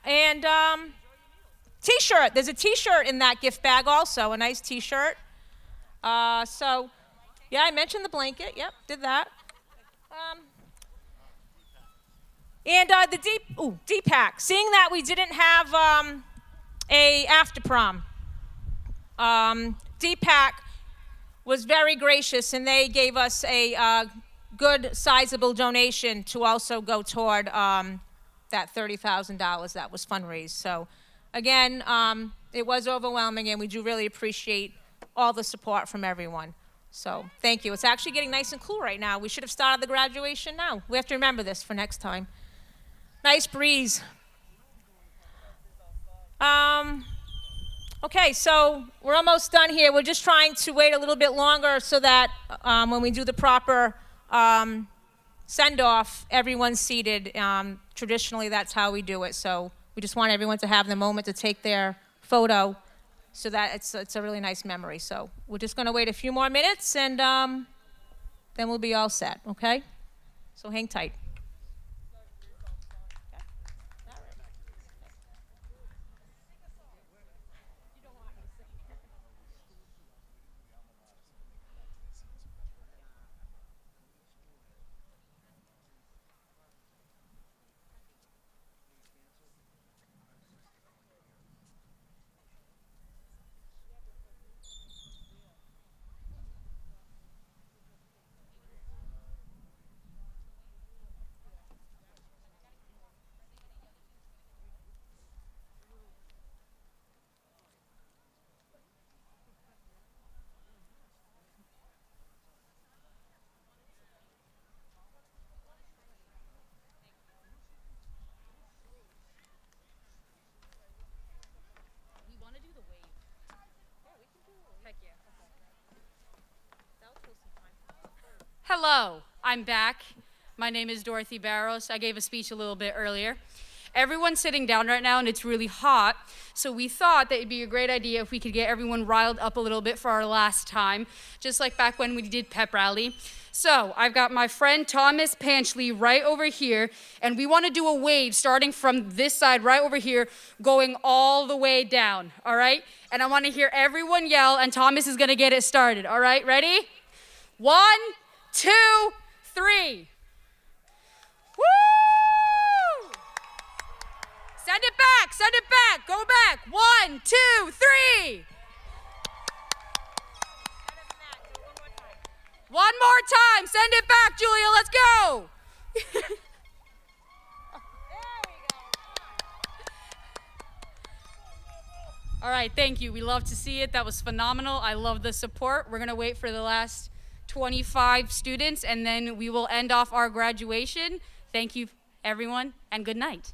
And T-shirt, there's a T-shirt in that gift bag also, a nice T-shirt. So, yeah, I mentioned the blanket, yep, did that. And the D-Pack, seeing that we didn't have a after prom, D-Pack was very gracious, and they gave us a good, sizable donation to also go toward that $30,000 that was fundraised. So, again, it was overwhelming, and we do really appreciate all the support from everyone. So, thank you. It's actually getting nice and cool right now. We should have started the graduation now. We have to remember this for next time. Nice breeze. Okay, so we're almost done here. We're just trying to wait a little bit longer so that when we do the proper send-off, everyone's seated. Traditionally, that's how we do it. So we just want everyone to have the moment to take their photo so that it's a really nice memory. So we're just going to wait a few more minutes, and then we'll be all set, okay? So hang tight. Hello, I'm back. My name is Dorothy Barros. I gave a speech a little bit earlier. Everyone's sitting down right now and it's really hot, so we thought that it'd be a great idea if we could get everyone riled up a little bit for our last time, just like back when we did pep rally. So I've got my friend Thomas Panchley right over here, and we want to do a wave starting from this side right over here, going all the way down, all right? And I want to hear everyone yell, and Thomas is going to get it started, all right? Ready? 1, 2, 3. Woo! Send it back, go back. 1, 2, 3. One more time, send it back, Julia, let's go. All right, right, thank you. We love to see it. That was phenomenal. I love the support. We're going to wait for the last 25 students, and then we will end off our graduation. Thank you, everyone, and good night.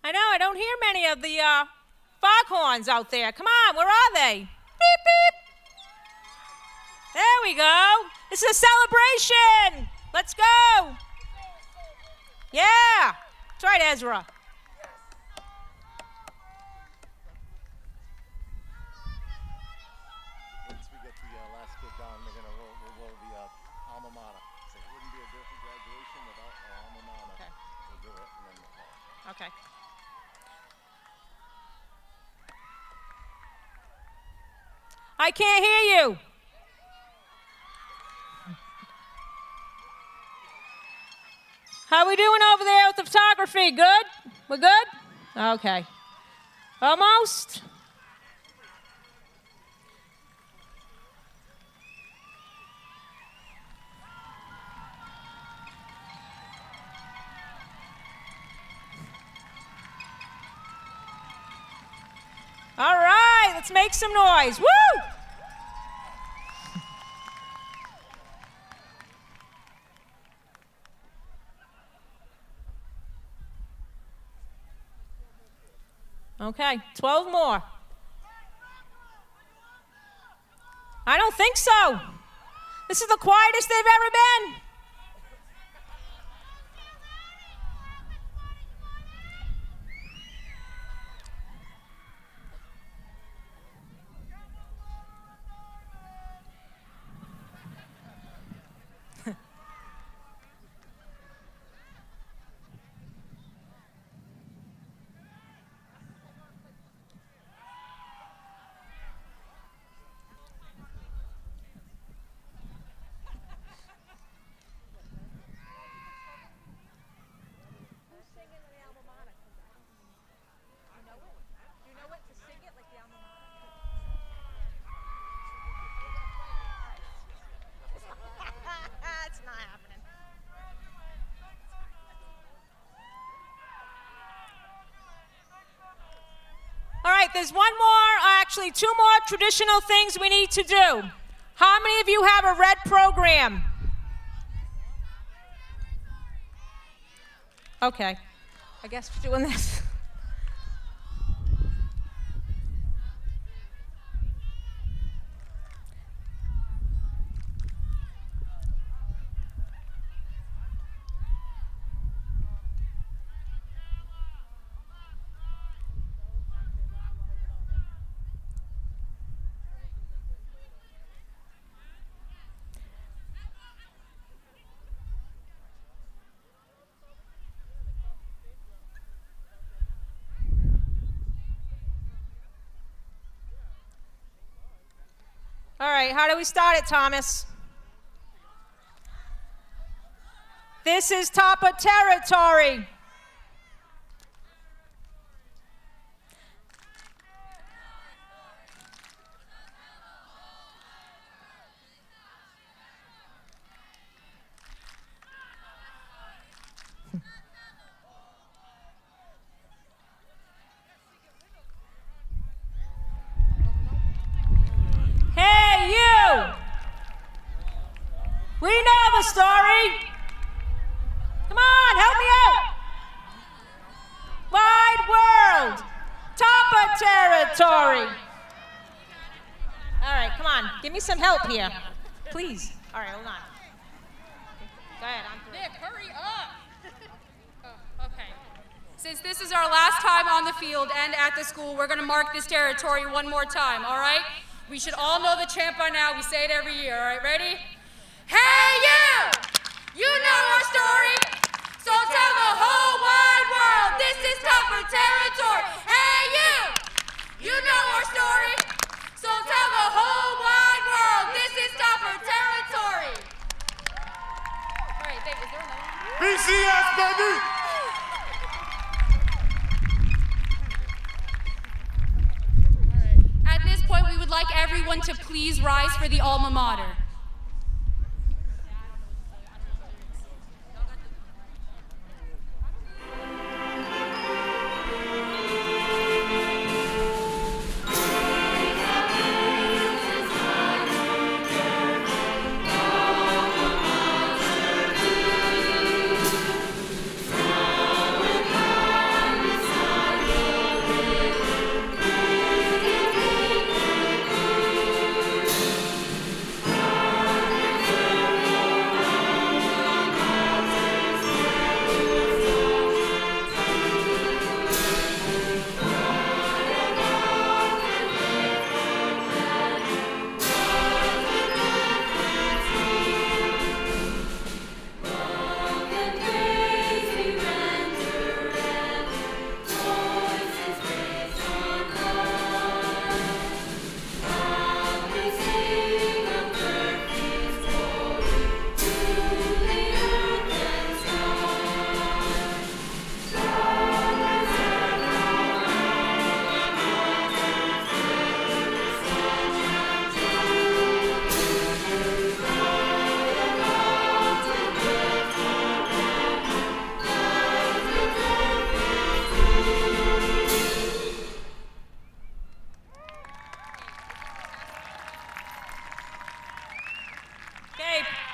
I know, I don't hear many of the foghorns out there. Come on, where are they? Beep, beep. There we go. This is a celebration. Let's go. Yeah. That's right, Ezra. Once we get the last kid down, we'll roll the alma mater. So it wouldn't be a Durfee graduation without our alma mater. Okay. We'll do it, and then we'll call. Okay. I can't hear you. How we doing over there with the photography? Good? We're good? Okay. Almost? All right, let's make some noise. Woo! Okay, 12 more. I don't think so. This is the quietest they've ever been. All right, there's one more, actually 2 more traditional things we need to do. How many of you have a red program? Okay, I guess we're doing this. All right, how do we start it, Thomas? This is Tapa territory. Hey, you! We know the story. Come on, help me out. Wide world, Tapa territory. All right, come on, give me some help here, please. All right, hold on. Go ahead, on through. Nick, hurry up. Oh, okay. Since this is our last time on the field and at the school, we're going to mark this territory one more time, all right? We should all know the chant by now. We say it every year, all right? Ready? Hey, you! You know our story, so tell the whole wide world this is Tupper territory. Hey, you! You know our story, so tell the whole wide world this is Tupper territory. All right, is there another one? BCS, baby! At this point, we would like everyone to please rise for the alma mater.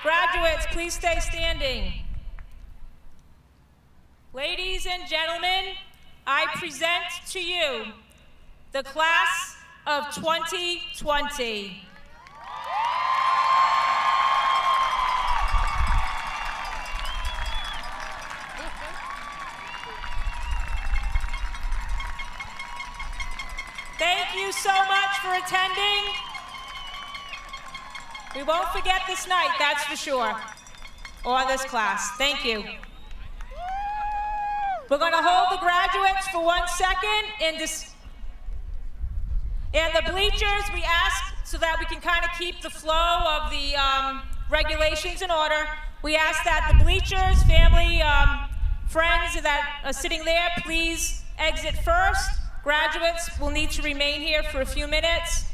Graduates, please stay standing. Ladies and gentlemen, I present to you the class of 2020. Thank you so much for attending. We won't forget this night, that's for sure, or this class. Thank you. We're going to hold the graduates for 1 second and the bleachers, we ask so that we can kind of keep the flow of the regulations in order. We ask that the bleachers, family, friends that are sitting there, please exit first. Graduates will need to remain here for a few minutes.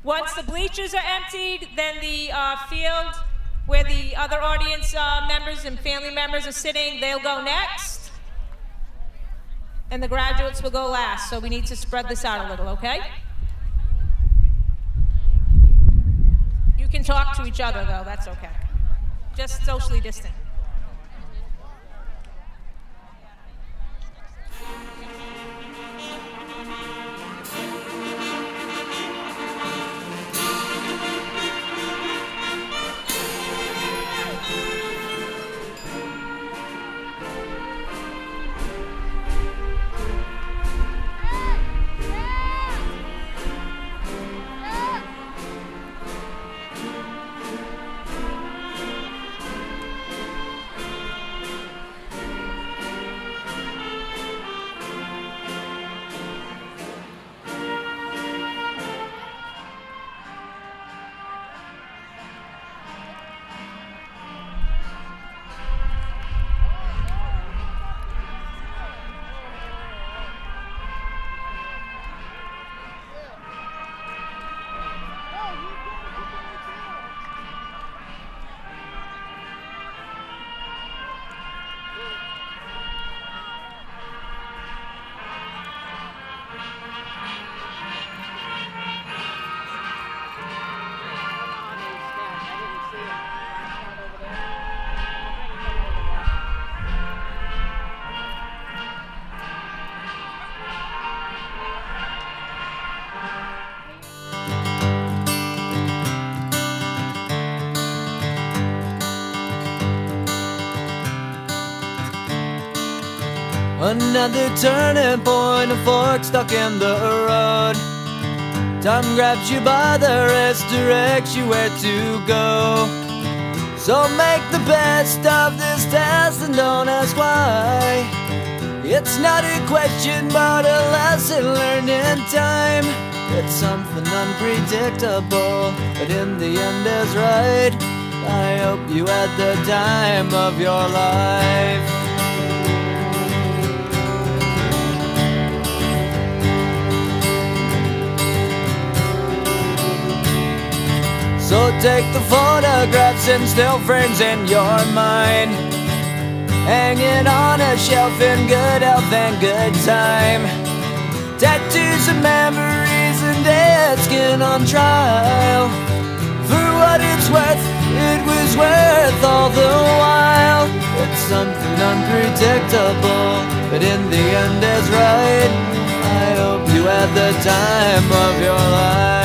Once the bleachers are emptied, then the field where the other audience members and family members are sitting, they'll go next. And the graduates will go last, so we need to spread this out a little, okay? You can talk to each other, though, that's okay. Just socially distant. Another turning point, a fork stuck in the road. Time grabs you by the wrist, directs you where to go. So make the best of this test and don't ask why. It's not a question but a lesson learned in time. It's something unpredictable, but in the end is right. I hope you had the time of your life. So take the photographs and still frames in your mind, hanging on a shelf in good health and good time. Tattoos of memories and dead skin on trial. For what it's worth, it was worth all the while. It's something unpredictable, but in the end is right. I hope you had the time of your life.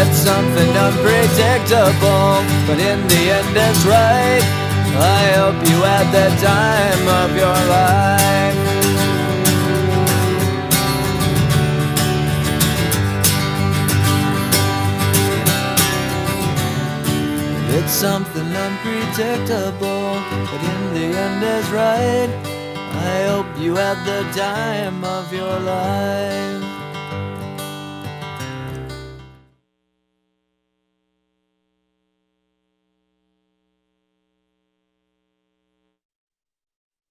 It's something unpredictable, but in the end it's right. I hope you had the time of your life. It's something unpredictable, but in the end is right. I hope you had the time of your life.